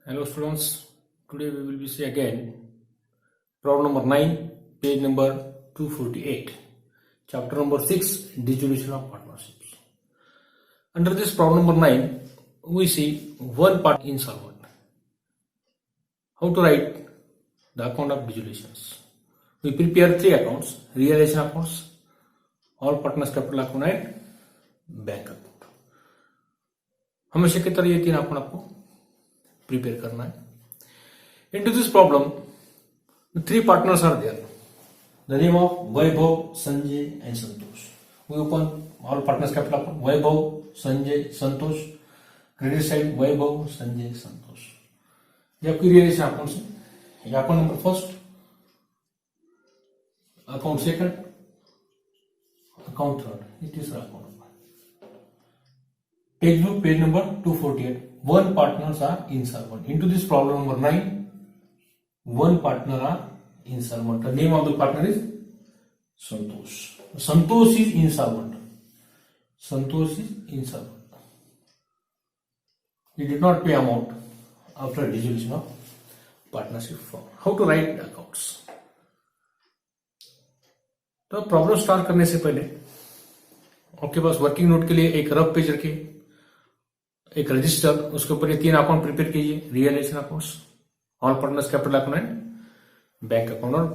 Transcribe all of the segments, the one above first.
Hello students, today we will be see again problem number 9, page number 248, chapter number 6, dissolution of partnerships. Under this problem number 9, we see one part insolvent. How to write the account of dissolutions? We prepare three accounts: realization accounts, all partners capital account and bank account. हमेशा की तरह ये तीन account आपको prepare करना है. Into this problem, the three partners are there. The name of Vaibhav, Sanjay and Santosh. We open all partners capital account. Vaibhav, Sanjay, Santosh. Credit side Vaibhav, Sanjay, Santosh. ये आपकी realisation account है. ये account number first, account second, account third, ये तीसरा account. Textbook page number 248. One partners are insolvent. Into this problem number 9, one partner are insolvent. The name of the partner is Santosh. Santosh is insolvent. Santosh is insolvent. He did not pay amount after dissolution of partnership firm. How to write the accounts? तो problem start करने से पहले आपके पास working note के लिए एक rough page रखिए, एक रजिस्टर, उसके ऊपर ये तीन अकाउंट प्रिपेयर कीजिए: realisation accounts, all partners capital account and bank account. और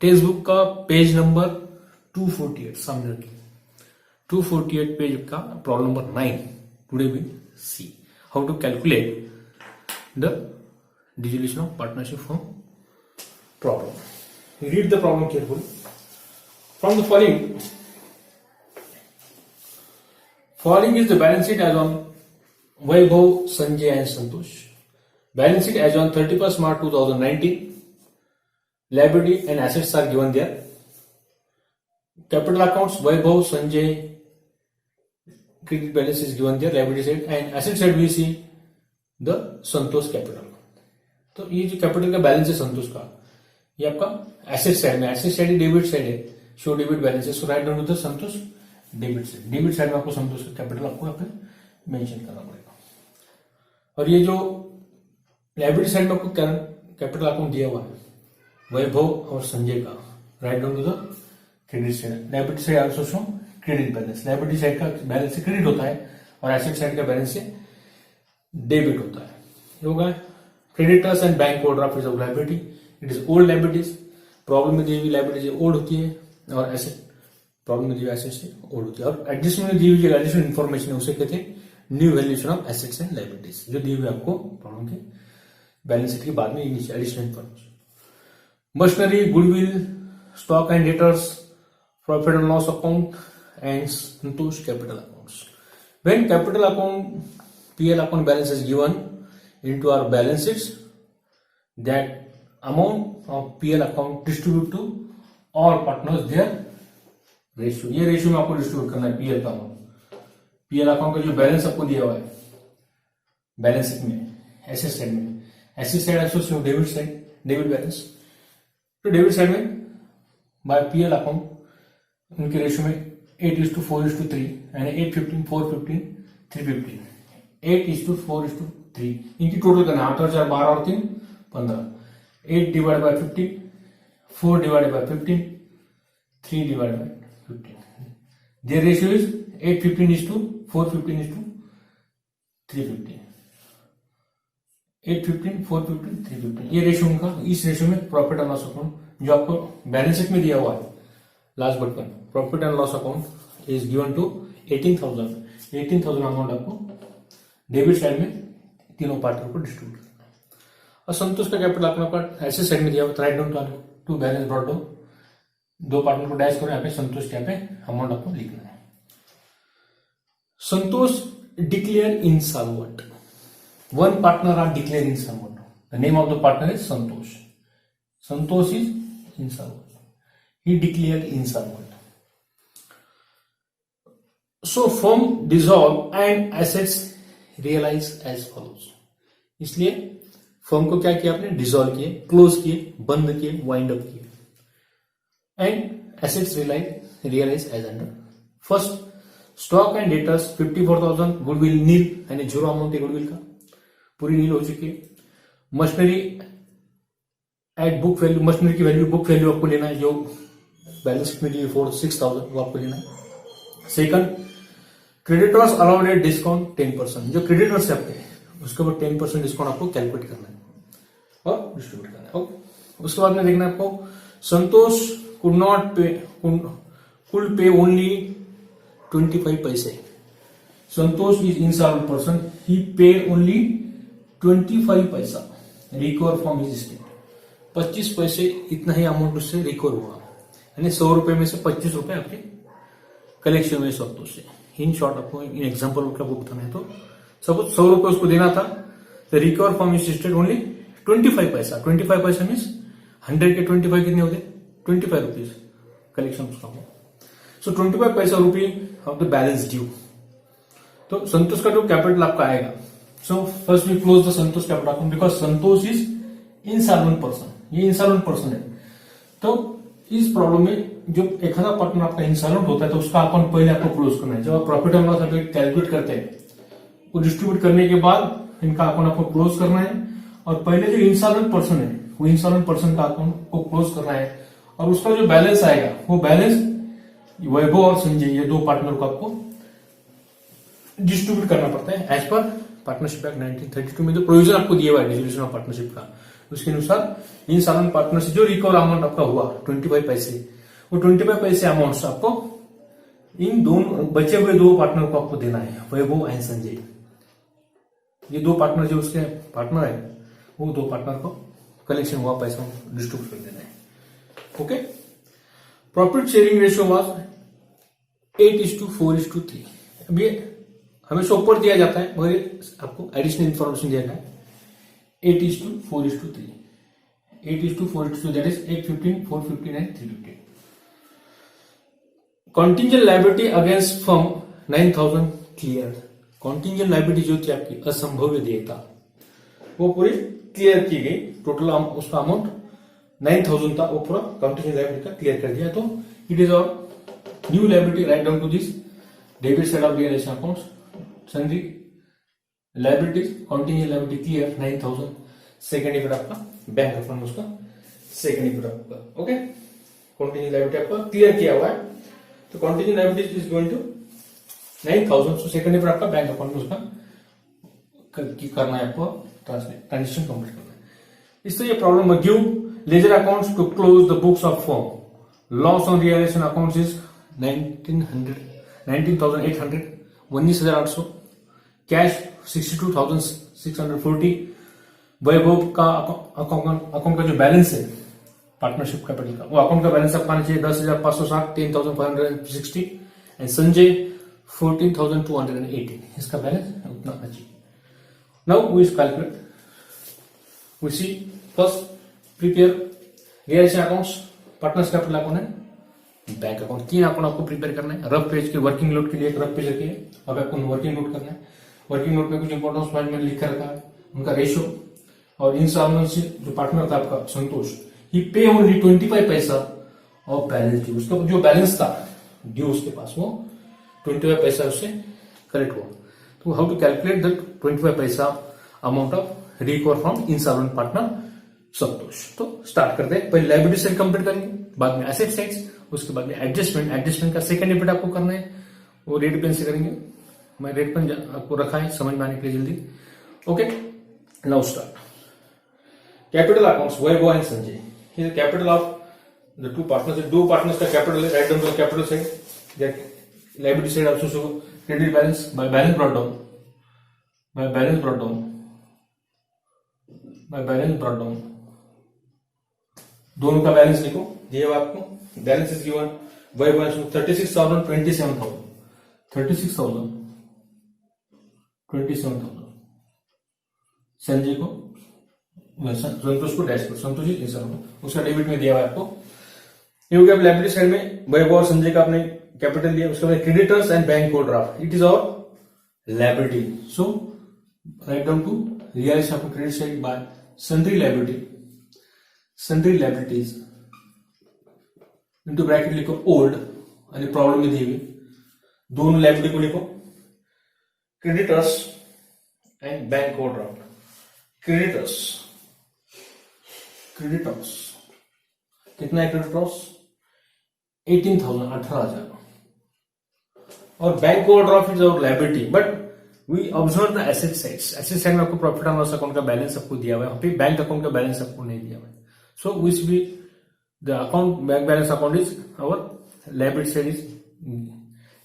टेक्स्ट बुक का पेज नंबर 248 सामने रखिए. 248 पेज का problem number 9. Today we see how to calculate the dissolution of partnership form problem. Read the problem carefully. From the following is the balance sheet as on Vaibhav, Sanjay and Santosh. Balance sheet as on 31st March 2019. Liability and assets are given there. Capital accounts Vaibhav, Sanjay, credit balance is given there, liability side, and asset side we see the Santosh capital. तो ये जो capital का balance है संतोष का, ये आपका asset side में, asset side debit side है, शो डेबिट बैलेंस है. So right down to the Santosh debit side. Debit side में आपको संतोष का कैपिटल आपको यहाँ पे मेंशन करना पड़ेगा. और ये जो लायबिलिटी साइड में आपको कैपिटल अकाउंट दिया हुआ है वैभव और संजय का, write down to the credit side. Liability side also show credit balance. Liability side का बैलेंस से क्रेडिट होता है और एसेट साइड का बैलेंस से डेबिट होता है. ये होगा creditors and bank overdraft is of liability. It is old liabilities. Problem में दी हुई लायबिलिटी ओल्ड होती है और एसेट प्रॉब्लम में दी हुई एसेट से ओल्ड होती है. और एडजस्टमेंट में दी हुई एडिशनल इन्फॉर्मेशन है उसे कहते हैं new valuation of assets and liabilities, जो दी हुई आपको प्रॉब्लम के बैलेंस शीट के बाद में additional information. Machinery, goodwill, stock and debtors, profit and loss account and Santosh capital accounts. When capital account PL account balance is given into our balance sheets, that amount of PL account distribute to all partners their ratio. ये ratio में आपको distribute करना है PL का amount. PL account का जो balance आपको दिया हुआ है बैलेंस शीट में, एसेट साइड में, asset side associate debit side, debit balance. तो डेबिट साइड में बाय पीएल अकाउंट उनके रेशियो में 8:4:3 यानी 8:15, 4:15, 3:15. 8:4:3 इनकी टोटल करना है. 8 और 4 12 और 3 15. 8 divide by 15, 4 divide by 15, 3 divide by 15. Their ratio is 8:15:4:15:3:15. 8:15, 4:15, 3:15. ये रेशियो उनका. इस रेशियो में प्रॉफिट एंड लॉस अकाउंट जो आपको बैलेंस शीट में दिया हुआ है last button, profit and loss account is given to 18,000. 18,000 amount आपको डेबिट साइड में तीनों पार्टनर को डिस्ट्रीब्यूट करना है. और संतोष का कैपिटल अकाउंट एसेट साइड में दिया हुआ, right down to balance brought down. दो पार्टनर को डैश करो, यहाँ पे संतोष यहाँ पे अमाउंट आपको लिखना है. Santosh declare insolvent. One partner are declare insolvent. The name of the partner is Santosh. Santosh is insolvent. He declare insolvent. So firm dissolve and assets realise as follows. इसलिए फर्म को क्या किया आपने? डिसॉल्व किए, क्लोज किए, बंद किए, वाइंड अप किए. And assets realize as under. First, stock and debtors 54,000, goodwill nil यानी जीरो अमाउंट है गुडविल का, पूरी नील हो चुकी है. Machinery at book value, machinery की वैल्यू बुक वैल्यू आपको लेना है, जो बैलेंस शीट में दी 46,000 वो आपको लेना है। Second, creditors allowed at discount 10%, जो क्रेडिटर्स है आपके उसके ऊपर 10% डिस्काउंट आपको कैलकुलेट करना है और डिस्ट्रीब्यूट करना है। ओके, उसके बाद में देखना है आपको संतोष कुड पे ओनली 25 पैसे। संतोष इज इंसॉल्वेंट पर्सन, ही पे ओनली 25 पैसा रिकवर फ्रॉम हिज स्टेट। 25 पैसे इतना ही अमाउंट उससे रिकवर हुआ, यानी 100 रुपए में से 25 रुपए आपके कलेक्शन में संतोष से। इन शॉर्ट आपको इन एग्जाम्पल का बताना है तो सपोज 100 रुपए उसको देना था, तो recover from his state only 25 पैसा। 25 पैसा मीन्स 100 के 25 कितने होते? 25 रुपीज कलेक्शन उसका हुआ। सो 25 पैसा rupee of the balance due. तो संतोष का जो कैपिटल आपका आएगा, so first we close the Santosh capital account because Santosh is insolvent person, ये इंसॉल्वेंट पर्सन है। तो इस प्रॉब्लम में जब एक पार्टनर आपका इंसॉल्वेंट होता है तो उसका अकाउंट पहले आपको क्लोज करना है। जब आप प्रॉफिट एंड लॉस कैलकुलेट करते हैं, वो डिस्ट्रीब्यूट करने के बाद इनका अकाउंट आपको क्लोज करना है, और पहले जो इंसॉल्वेंट पर्सन है वो इंसॉल्वेंट पर्सन का अकाउंट को क्लोज करना है, और उसका जो बैलेंस आएगा वो बैलेंस वैभव और संजय ये दो पार्टनर को आपको डिस्ट्रीब्यूट करना पड़ता है एज पर पार्टनरशिप एक्ट 1932 में जो प्रोविजन आपको दिया हुआ है डिस्ट्रीब्यूशन ऑफ पार्टनरशिप का, उसके अनुसार इन साधारण पार्टनर से जो रिकवर अमाउंट आपका हुआ 25 पैसे, वो 25 पैसे अमाउंट से आपको इन दोनों बचे हुए दो पार्टनर को आपको देना है, वैभव एंड संजय। ये दो पार्टनर जो उसके पार्टनर है वो दो पार्टनर को कलेक्शन हुआ पैसा डिस्ट्रीब्यूट कर देना है। Okay, profit sharing ratio was 8:4:3। अब ये हमेशा ऊपर दिया जाता है मगर आपको एडिशनल इंफॉर्मेशन दिया गया है 8:4:3। 8:4:3 that is 815, 415 and 315। Contingent liability against firm 9,000 clear. Contingent liability जो थी आपकी असंभव्य देयता वो पूरी क्लियर की गई। टोटल उसका अमाउंट 9,000 था, वो पूरा कॉन्टिंजेंट लायबिलिटी का क्लियर कर दिया। तो it is our new liability right down to this debit side of realisation accounts sundry liabilities contingent liability clear 9,000। Second effect आपका बैंक अकाउंट उसका सेकेंड इफेक्ट आपका। ओके, कॉन्टिंजेंट लायबिलिटी आपका clear किया हुआ है, तो contingent liability is going to 9,000। So second effect आपका bank account में उसका करना है, आपको ट्रांजेक्शन कंप्लीट करना है। इससे ये प्रॉब्लम है, give ledger accounts to close the books of firm. Loss on realisation accounts is 19,800, 19,800। Cash 62,640। Vaibhav का अकाउंट का जो बैलेंस है पार्टनरशिप कैपिटल का, वो अकाउंट का बैलेंस आपका आना चाहिए 10,560, 10,560। एंड संजय 14,218, इसका बैलेंस उतना आना चाहिए। Now we calculate, we see first prepare realisation accounts, partners capital account है, बैंक अकाउंट। तीन अकाउंट आपको प्रिपेयर करना है। रफ पेज के वर्किंग नोट के लिए एक रफ पेज रखिए, अब आपको वर्किंग नोट करना है। वर्किंग नोट में कुछ इंपॉर्टेंट पॉइंट मैंने लिख कर रखा है, उनका रेशियो और इंसॉल्वेंसी जो पार्टनर था आपका संतोष, ही पे ओनली 25 पैसा और बैलेंस ड्यू। उसका जो बैलेंस था ड्यू उसके पास वो 25 पैसा उससे कलेक्ट हुआ। तो how to calculate that 25 paisa amount of recover from insolvent partner Santosh. तो स्टार्ट करते हैं, पहले लायबिलिटी साइड कंप्लीट करेंगे, बाद में एसेट साइड्स, उसके बाद में एडजस्टमेंट। एडजस्टमेंट का सेकंड इफेक्ट आपको करना है, वो रेड पेन से करेंगे। मैं रेड पेन आपको रखा है समझ में आने के लिए जल्दी। Okay, now start. Capital accounts Vaibhav and Sanjay, ये capital of the two partners, दो पार्टनर्स का कैपिटल है। Right down the capital side, liability side also show credit balance by balance brought down, by balance brought down, by balance brought down. दोनों का balance लिखो, दिया हुआ आपको balance is given Vaibhav 36,000, 27,000, 36,000, 27,000। Sanjay को संतोष को डैश करो, संतोष जी इंसॉल्वेंट, उसका डेबिट में दिया हुआ है आपको। ये हो गया लायबिलिटी साइड में वैभव और संजय का आपने कैपिटल दिया। उसके बाद क्रेडिटर्स एंड बैंक को draft, it is our liability. So right down to realisation of credit side by sundry liability, sundry liabilities into bracket लिखो ओल्ड, आणि प्रॉब्लम में दी हुई दोनों लायबिलिटी को लिखो, creditors and bank overdraft. Creditors creditors कितना है, क्रेडिटर्स 18,000 18,000। और bank overdraft is our liability, but we observe the asset sides. Asset side में आपको प्रॉफिट एंड लॉस अकाउंट का बैलेंस आपको दिया हुआ है, वहां पे बैंक अकाउंट का बैलेंस आपको नहीं दिया हुआ है। So which be the account bank balance account is our liability side is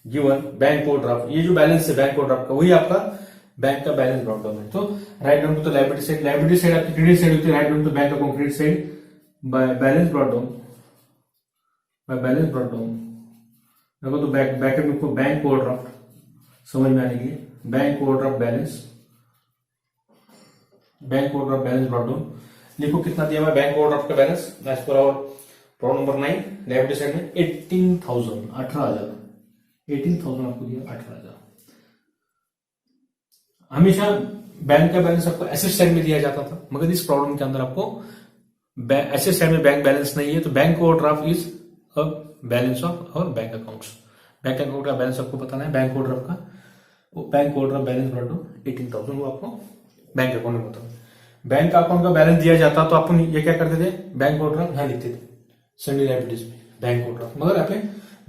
given bank overdraft. ये जो बैलेंस है बैंक ओवरड्राफ्ट का, वही आपका बैंक का बैलेंस ब्रॉट डाउन है। तो right down to the liability side, liability side आपकी क्रेडिट साइड होती है, right down to bank account credit side by balance brought down, by balance brought down. देखो तो ब्रैकेट में बैंक ओवरड्राफ्ट समझ में आने के लिए, bank overdraft balance, bank overdraft balance brought down लिखो कितना दिया हुआ है बैंक ओवरड्राफ्ट का balance as per our problem number 9। Liability side में 18,000 18,000 18,000 आपको दिया 18,000। हमेशा बैंक का बैलेंस आपको एसेट साइड में दिया जाता था, मगर इस प्रॉब्लम के अंदर आपको एसेट साइड में बैंक बैलेंस नहीं है, तो bank overdraft is a balance of और बैंक अकाउंट्स। बैंक अकाउंट का बैलेंस आपको बताना है, बैंक ओवरड्राफ्ट का, वो बैंक ओवरड्राफ्ट बैलेंस बढ़ दो 18,000 वो आपको बैंक अकाउंट में बताओ। बैंक अकाउंट का बैलेंस दिया जाता तो अपन ये क्या करते थे, बैंक ओवरड्राफ्ट यहां लिखते थे सन्नी लायबिलिटीज में बैंक ओवरड्राफ्ट, मगर यहाँ पे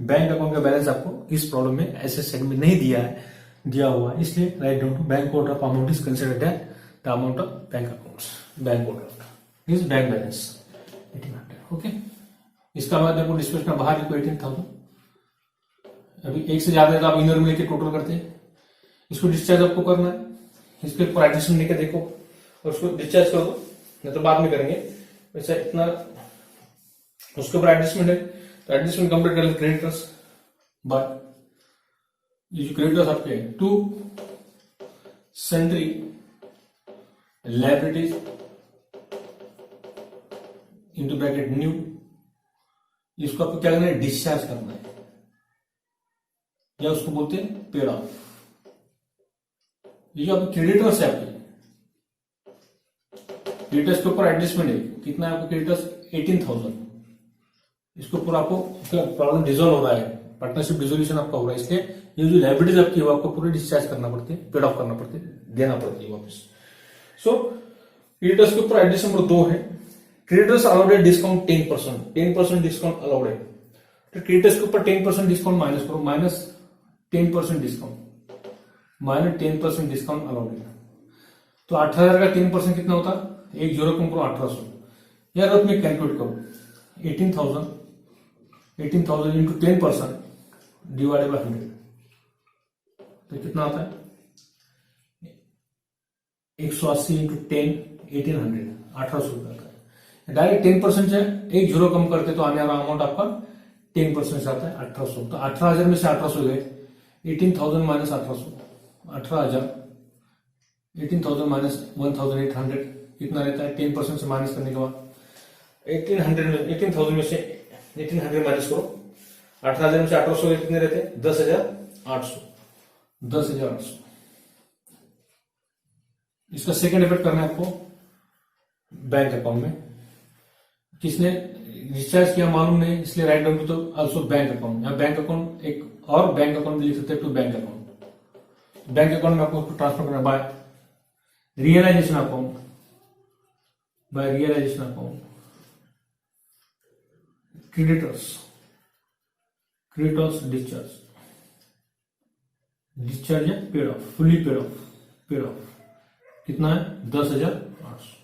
बैंक अकाउंट का बैलेंस आपको इस प्रॉब्लम में एसेट साइड में नहीं दिया हुआ है, इसलिए right down to bank overdraft amount is considered at the amount of bank accounts, bank overdraft is bank balance 1800। Okay, इसका बाद आपको डिस्प्लेसमेंट में बाहर लिखो 18,000। अभी एक से ज्यादा है तो आप इनर में लेके टोटल करते हैं, इसको डिस्चार्ज आपको करना है, इसके ऊपर एडिशन लेके देखो और उसको डिस्चार्ज कर दो, नहीं तो बाद में करेंगे। वैसे इतना उसके ऊपर एडजस्टमेंट है तो एडजस्टमेंट कंप्लीट कर ले क्रेडिटर्स, बट ये जो क्रेडिटर्स आपके to sundry liabilities into bracket new, इसको आपको क्या करना है, डिस्चार्ज करना है, या उसको बोलते हैं पेड ऑफ। ये जो आपके क्रेडिटर्स है, आपके क्रेडिटर्स के ऊपर एडजस्टमेंट है, कितना है आपको क्रेडिटर्स 18,000, इसके ऊपर आपको प्रॉब्लम डिजोल्व हो रहा है, पार्टनरशिप डिसोल्यूशन आपका हो रहा है, इसलिए ये जो लायबिलिटीज आपकी है वो आपको पूरी डिस्चार्ज करना पड़ती है, पेड ऑफ करना पड़ती है, देना पड़ती है वापस। सो क्रेडिटर्स के ऊपर एडजस्टमेंट नंबर 2 है, creditors allowed discount 10%, 10% discount allowed है, तो क्रेडिटर्स के ऊपर 10% डिस्काउंट माइनस करो, minus 10% discount, minus 10% discount allowed है। तो 18,000 का 10% कितना होता है, एक जीरो कम करो 1800, यार अब मैं कैलकुलेट करो 18,000 इंटू 10% डिवाइडेड बाय 100, तो कितना आता है 180 इंटू 10 1800 1800 रुपए आता है। डायरेक्ट 10% से एक जीरो कम करते तो आने वाला अमाउंट आपका 10% से आता है 1800, तो 18,000 में से 1800 गए, 18,000 माइनस 1800, 18,000 18,000 माइनस 1,800 कितना रहता है, 10% से माइनस करने के बाद 18,000 में से 1800 माइनस करो, 18,000 में से 1800 कितने रहते हैं 10,800, 10,800। इसका सेकेंड इफेक्ट करना है आपको बैंक अकाउंट में, किसने डिस्चार्ज किया मालूम नहीं, इसलिए राइट डाउन टू तो आल्सो बैंक अकाउंट, यहाँ बैंक अकाउंट एक और बैंक अकाउंट भी लिख सकते हैं to bank account. Bank account में आपको ट्रांसफर करना by realisation account, by realisation account, creditors discharge है paid off, fully paid off कितना है 10,800।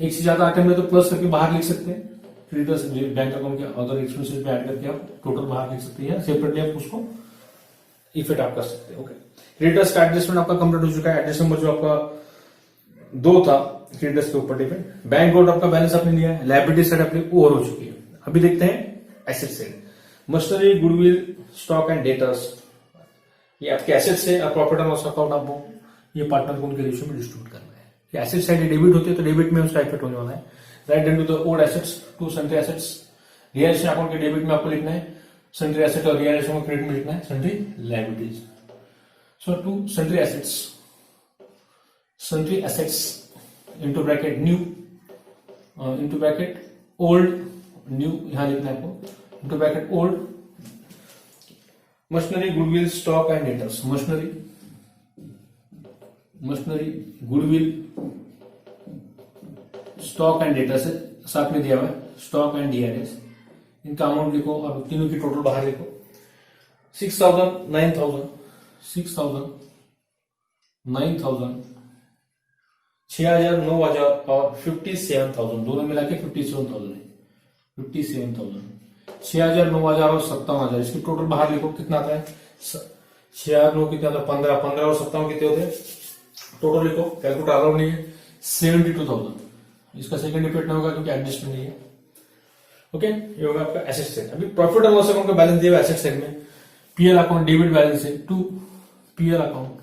एक से ज्यादा आइटम में तो प्लस करके बाहर लिख सकते हैं, क्रेडिटर्स बैंक अकाउंट के अदर एक्सपेंसेस पे ऐड करके आप टोटल बाहर लिख सकते हैं, सेपरेटली आप उसको इफेक्ट आप कर सकते हैं। ओके, क्रेडिटर्स का एडजस्टमेंट आपका कंप्लीट हो चुका है। एडजस्ट नंबर जो आपका 2 था क्रेडिटर्स के ऊपर डिपेंड, बैंक और आपका बैलेंस आपने लिया है, लायबिलिटी साइड अपनी ओवर हो चुकी है। अभी देखते हैं asset side, machinery goodwill stock and debtors, ये आपके एसेट्स है, प्रॉफिट एंड लॉस अकाउंट आपको ये पार्टनर को उनके रेशियो में डिस्ट्रीब्यूट करना है। एसेट साइड डेबिट होती है तो डेबिट में उसका इफेक्ट होने वाला है, right into the old assets to sundry assets. Realisation account के डेबिट में आपको लिखना है सन्ड्री एसेट और रियलाइजेशन को क्रेडिट में लिखना है sundry liabilities. So to sundry assets into bracket new into bracket old, new यहां लिखना है आपको, into bracket old machinery goodwill stock and debtors, machinery goodwill stock and डेटा से साथ में दिया हुआ है, स्टॉक एंड डीआरएस, इनका अमाउंट लिखो और तीनों की टोटल बाहर लिखो। 6,000, 9,000, 6,000, 9,000, 6,000, 9,000 और 57,000, दोनों मिला के 57,000 है, 57,000, 6,000, 9,000 और 57,000, इसकी टोटल बाहर लिखो कितना आता है। 6,000, 9 कितना आता है 15, 15 और 57 कितने होते हैं, टोटल लिखो, कैलकुलेटर अलाउड नहीं है, 72,000। इसका सेकंड इफेक्ट नहीं होगा क्योंकि एडजस्टमेंट नहीं है। ओके, ये होगा आपका एसेट साइड। अभी प्रॉफिट और लॉस अकाउंट का बैलेंस दिया हुआ एसेट साइड में, पीएल अकाउंट डेबिट बैलेंस है टू पीएल अकाउंट।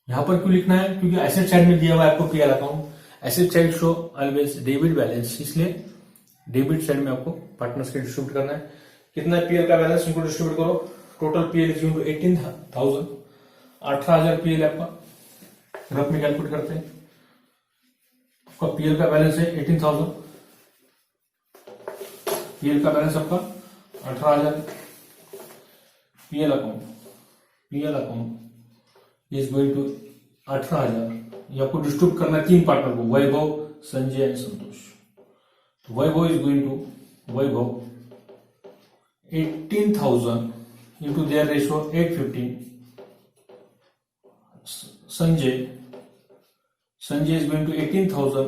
यहां पर क्यों लिखना है, क्योंकि एसेट साइड में दिया हुआ है आपको PL account, asset side show always debit balance, इसलिए डेबिट साइड में आपको पार्टनर्स के डिस्ट्रीब्यूट करना है। कितना है पीएल का बैलेंस, इनको डिस्ट्रीब्यूट करो। टोटल पीएल इज 18,000, 18,000 पीएल आपका, रफ में कैलकुलेट करते हैं। आपका पीएल का बैलेंस है 18,000, पीएल का बैलेंस आपका 18,000, PL account is going to 18,000। ये आपको डिस्ट्रीब्यूट करना है तीन पार्टनर को, वैभव, संजय एंड संतोष। तो Vaibhav is going to, Vaibhav 18,000 into their ratio 815, Sanjay is going to 18,000,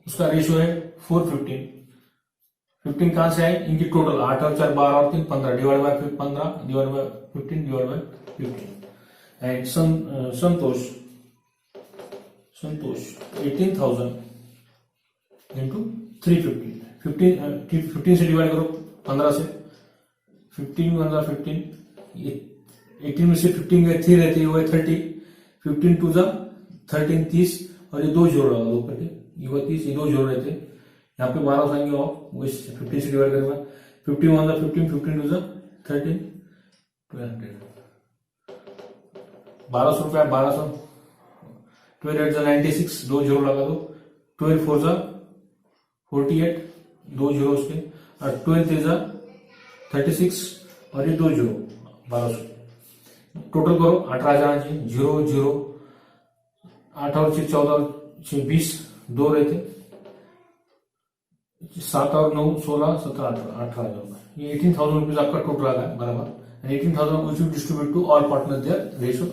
उसका रेशियो है 415, 15 कहां से आए, इनकी टोटल 8 और 4 12 और 3 15, divide by 15 divide by 15 divide by 15। And Santosh 18,000 into 315, 15 से डिवाइड करो 15 से, 15 15, 18 में से 15 गए 3 रहती है, वो है 30, 15 टू 13 30, और ये 2 जोड़ रहा दो करके, ये हुआ 30, ये 2 जोड़ रहते, यहाँ पे 12 आएंगे और वो 15 से डिवाइड करूंगा, 15 1 15, 15 टू 13, 1200, 1200 रुपया, 1200, 12 8 96, 2 जीरो लगा दो, 12 4 48, 2 जीरो उसके, और 12 3 36, और ये 2 जीरो 1200, टोटल करो 18,000 जीरो जीरो, 8 और 6 14, 6 20, 2 रहते, 7 और 9 16 17 18,000, ये 18,000 रुपीज आपका टोटल आ गया बराबर। 18,000 which will distribute to all partners their ratio,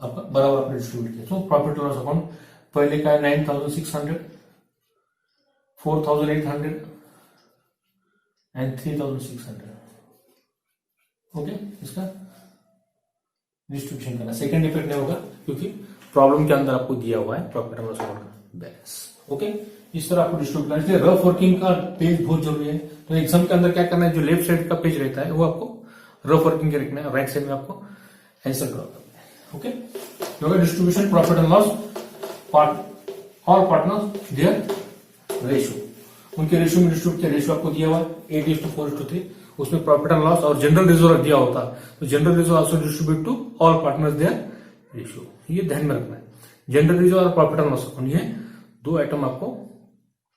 आपका बराबर आपने डिस्ट्रीब्यूट किया। तो प्रॉफिट लॉस अकाउंट पहले का है 9,600, 4,800 एंड 3,600। ओके, इसका डिस्ट्रीब्यूशन करना, सेकंड इफेक्ट नहीं होगा क्योंकि प्रॉब्लम के अंदर आपको दिया हुआ है प्रॉफिट एंड लॉस अकाउंट का बैलेंस। ओके, इस तरह आपको डिस्ट्रीब्यूट करना है, इसलिए रफ वर्किंग का पेज बहुत जरूरी है। तो एग्जाम के अंदर क्या करना है, जो लेफ्ट साइड का पेज रहता है वो आपको रफ वर्किंग के रखना है, राइट साइड में आपको आंसर ड्रॉ करना है। Okay, distribution profit and loss, all partners their ratio, उनके रेशियो में डिस्ट्रीब्यूट किया, रेशियो आपको दिया हुआ है 8:4:3, उसमें प्रॉफिट एंड लॉस और जनरल रिजर्व दिया होता है, तो general reserve also distribute to all partners their ratio, ये ध्यान में रखना है। जनरल रिजर्व और प्रॉफिट एंड लॉस अकाउंट, ये 2 आइटम आपको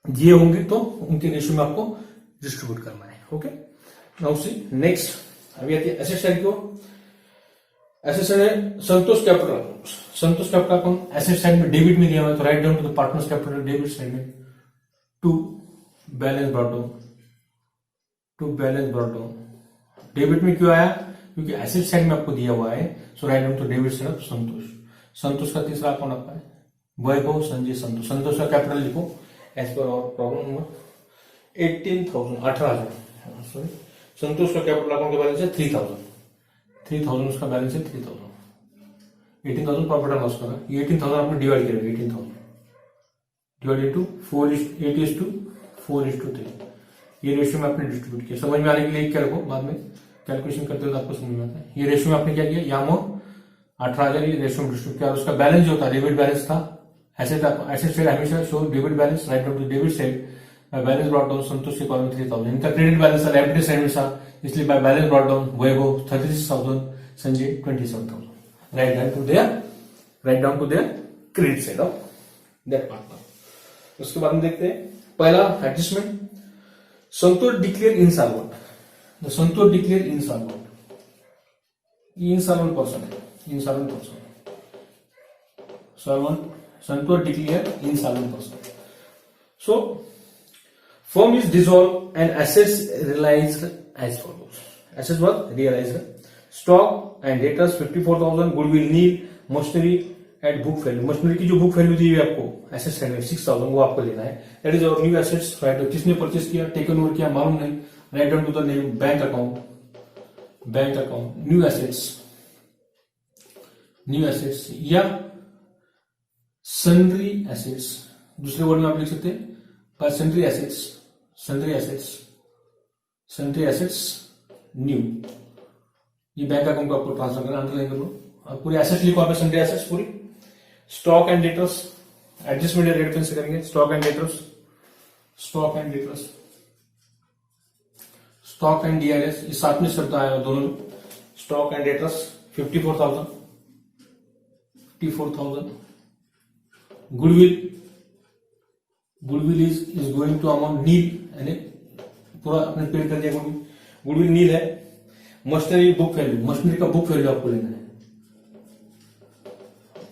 दिए होंगे तो उनके रेशियो में आपको डिस्ट्रीब्यूट करना है। ओके, नाउ सी नेक्स्ट, अभी आती है एसेट साइड को। एसेट साइड है Santosh capital account, Santosh capital account asset side में डेबिट में दिया हुआ है, तो right down to the partners capital debit side में to balance brought down, to balance brought down. Debit में क्यों आया, क्योंकि एसेट साइड में आपको दिया हुआ है, so right down to debit side of Santosh. Santosh का तीसरा अकाउंट आपका है वैभव, संजय, संतोष। संतोष का कैपिटल लिखो as per our problem number 18,000, sorry, Santosh का कैपिटल अकाउंट का बैलेंस है 3,000, उसका बैलेंस है 3,000, 18,000 प्रॉफिट एंड लॉस का, ये 18,000 आपने डिवाइड करेंगे, 18,000 डिवाइड इंटू 8:4:3, ये रेशियो में आपने डिस्ट्रीब्यूट किया। समझ में आने के लिए क्या रखो, बाद में कैलकुलेशन करते हुए आपको समझ में आता है। ये रेशियो में आपने क्या किया, यहाँ मोर 18,000 ये रेशियो में डिस्ट्रीब्यूट किया, और उसका बैलेंस जो था डेबिट बैलेंस था, एसेट साइड हमेशा show debit balance, right down to debit side, balance brought down Santosh के कॉलम 3,000, इनका क्रेडिट बैलेंस था लायबिलिटी साइड में था, इसलिए by balance brought down Vaibhav 36,000, Sanjay 27,000, right down to their credit side of that partner. उसके बाद में देखते हैं पहला adjustment, Santosh declare insolvent, Santosh declare insolvent, ये इंसॉल्वेंट पर्सन है, insolvent person, Santosh declare insolvent person. So firm is dissolved and assets realized as follows. Assets was realized. Stock and debtors 54,000, goodwill nil, machinery at book value, machinery की जो book value दी हुई है आपको asset side में 6,000, वो आपको लेना है. That is our new assets. Right, किसने परचेस किया, टेकन ओवर किया, मालूम नहीं. Right down to the name, bank account, bank account, new assets, new assets या सन्ड्री एसेट्स. दूसरे वर्ड में आप लिख सकते हैं sundry assets, sundry assets, sundry assets new. ये बैंक अकाउंट को आपको ट्रांसफर करना, अंडरलाइन कर लो. आप पूरी एसेट्स लिखो, आप सन्ड्री एसेट्स पूरी. स्टॉक एंड डेटर्स, एडजस्टमेंट या रेट से करेंगे. Stock and debtors, stock and debtors, stock and DRS, ये साथ में शब्द आया दोनों. Stock and debtors 54,000, 54,000. Goodwill, goodwill is going to amount nil, यानी पूरा अपने पेड कर दिया. गुडविल नील है. मशीनरी बुक वैल्यू, मशीनरी का बुक वैल्यू आपको लेना है.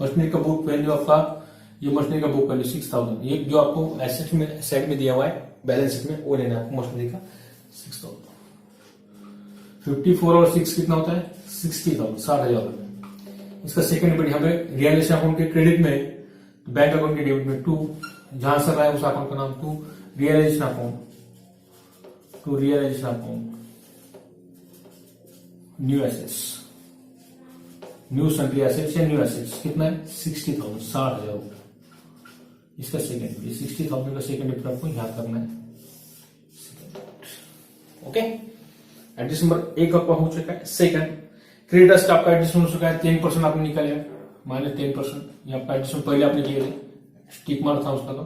मशीनरी का बुक वैल्यू आपका, ये मशीनरी का बुक वैल्यू 6,000. ये जो आपको एसेट में साइड में दिया हुआ है बैलेंस शीट में, वो लेना है आपको मशीनरी का 6,000. 54 और 6 कितना होता है, 60,000, 60,000. इसका सेकंड डेबिट, यहाँ पे रियलाइजेशन अकाउंट के क्रेडिट में, बैंक अकाउंट के डेबिट में 2, जहां से रहा है उस अकाउंट का नाम 2. Realisation account, to realisation account, new assets, new sundry assets या न्यू एसेट्स कितना है 60,000, 60,000. इसका सेकंड, ये 60,000 का सेकंड डेबिट आपको याद करना है. ओके, एडजस्ट नंबर 1 आपका हो चुका है. सेकंड, क्रेडिटर्स का आपका एडजस्टमेंट हो चुका है. 10% आपने निकाले, माइनस 10%. ये आपका एडजस्टमेंट पहले आपने किए थे, स्टिक मार्क था उसका, तो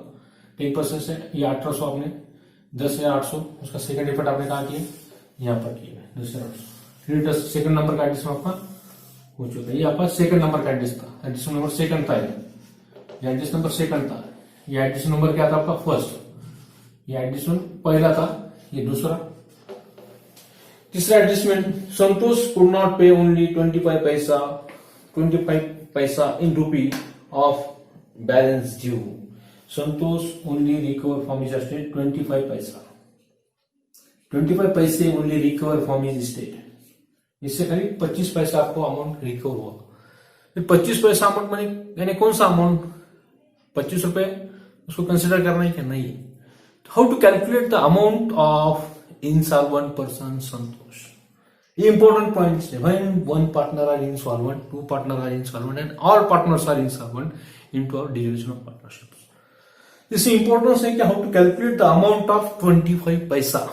10% से ये 1800 आपने 10,800, उसका सेकंड इफेक्ट आपने कहा किया, यहाँ पर किया 10,800. क्रेडिटर्स सेकंड नंबर का एडजस्टमेंट आपका हो चुका है. ये आपका सेकंड नंबर का एडजस्ट था, एडजस्टमेंट नंबर सेकंड था. ये एडजस्ट नंबर सेकंड था. ये एडजस्ट नंबर क्या था आपका, फर्स्ट. ये एडजस्टमेंट पहला था, ये दूसरा. तीसरा एडजस्टमेंट, संतोष कुड नॉट पे ओनली 25 पैसा, 25 पैसा इन रूपी of balance due. Santosh only recover from his estate 25 पैसा, 25 पैसे only recover from his estate. इससे करीब 25 पैसा आपको अमाउंट रिकवर हुआ. 25 पैसा अमाउंट माने यानी कौन सा अमाउंट, 25 रुपए उसको कंसिडर करना है क्या, नहीं. How to calculate the amount of insolvent person Santosh. ये important points है. When one partner are insolvent, 2 partners are insolvent, and all partners are insolvent into our dissolution of partnerships. इससे importance है कि how to calculate the amount of 25 paisa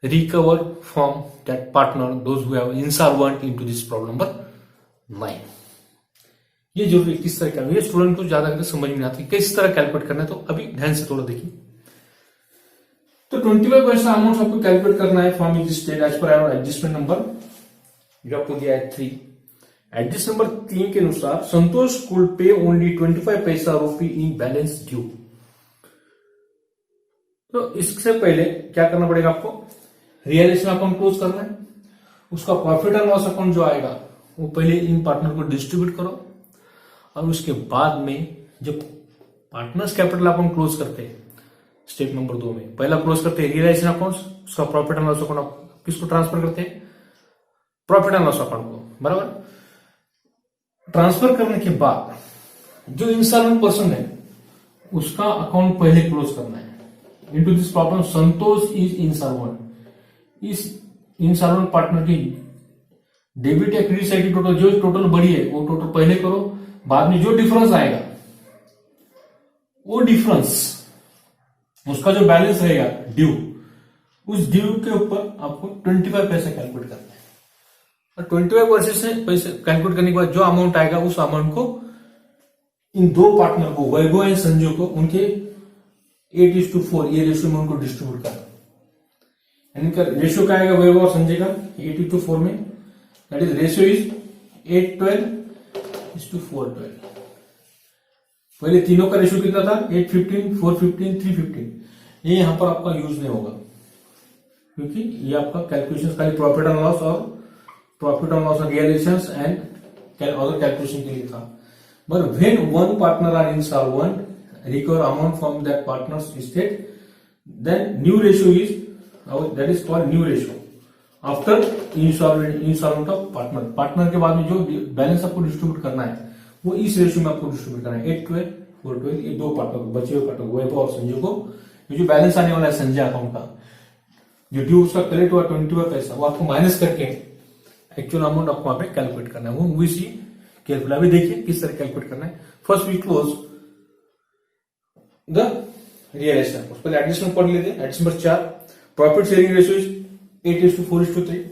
recovered from that partner, those who have insolvent into this problem number 9. ये जरूरी किस तरह का, ये student को ज्यादा समझ में आती है किस तरह कैलकुलेट करना है. तो अभी ध्यान से थोड़ा देखिए. तो 25 पैसा अमाउंट आपको कैलकुलेट करना है from his estate as per our adjustment number जो आपको दिया है 3. एडजस्ट नंबर 3 के अनुसार संतोष कुड पे ओनली 25 पैसा रुपी इन बैलेंस ड्यू. तो इससे पहले क्या करना पड़ेगा आपको, रियलाइजेशन अकाउंट क्लोज करना है. उसका प्रॉफिट एंड लॉस अकाउंट जो आएगा वो पहले इन पार्टनर को डिस्ट्रीब्यूट करो, और उसके बाद में जब पार्टनर्स कैपिटल अकाउंट क्लोज करते हैं स्टेप नंबर 2 में, पहला क्लोज करते हैं रियलाइजेशन अकाउंट्स, उसका प्रॉफिट एंड लॉस अकाउंट किसको ट्रांसफर करते हैं, प्रॉफिट एंड लॉस अकाउंट को. बराबर, ट्रांसफर करने के बाद जो इंसॉल्वेंट पर्सन है उसका अकाउंट पहले क्लोज करना है. Into this problem Santosh is insolvent. इस इंसॉल्वेंट पार्टनर की डेबिट या क्रेडिट साइड की टोटल जो टोटल बड़ी है वो टोटल पहले करो, बाद में जो डिफरेंस आएगा वो डिफरेंस उसका जो बैलेंस रहेगा ड्यू, उस ड्यू के ऊपर आपको 25 पैसे कैलकुलेट करना है. और 25 पैसे कैलकुलेट करने के बाद जो अमाउंट आएगा उस अमाउंट को इन 2 पार्टनर को, वैभव एंड संजय को, उनके 8:4 ये रेशियो में उनको डिस्ट्रीब्यूट करना. इनका रेशियो क्या आएगा वैभव और संजय का 8:4 में, दैट इज रेशियो इज 8:12:4:12. पहले तीनों का रेशियो कितना था 8:15, 4:15, 3:15. ये यहां पर आपका यूज नहीं होगा क्योंकि ये आपका कैलकुलेशन खाली प्रॉफिट एंड लॉस और profit and loss realisations and other calculation के लिए था. But when one partner are insolvent recover amount from that partner's estate, then new ratio is that is called new ratio after instalment of partner के बाद में जो balance आपको distribute करना है वो इस रेशियो में आपको डिस्ट्रीब्यूट करना है 8/12 ये दो पार्टनर को बचे हुए पार्टनर वैभव और संजय को जो बैलेंस आने वाला है संजय अकाउंट का जो ड्यू उसका कलेक्ट हुआ 20 पैसा वो आपको माइनस करके एक्चुअल अमाउंट आपको वहां पे कैलकुलेट करना है वो वी सी कैलकुलेट अभी देखिए किस तरह कैलकुलेट करना है। First we close the realisation पहले एडजस्टमेंट पढ़ लेते हैं। Adjustment number 4 profit sharing ratio is 8:4:3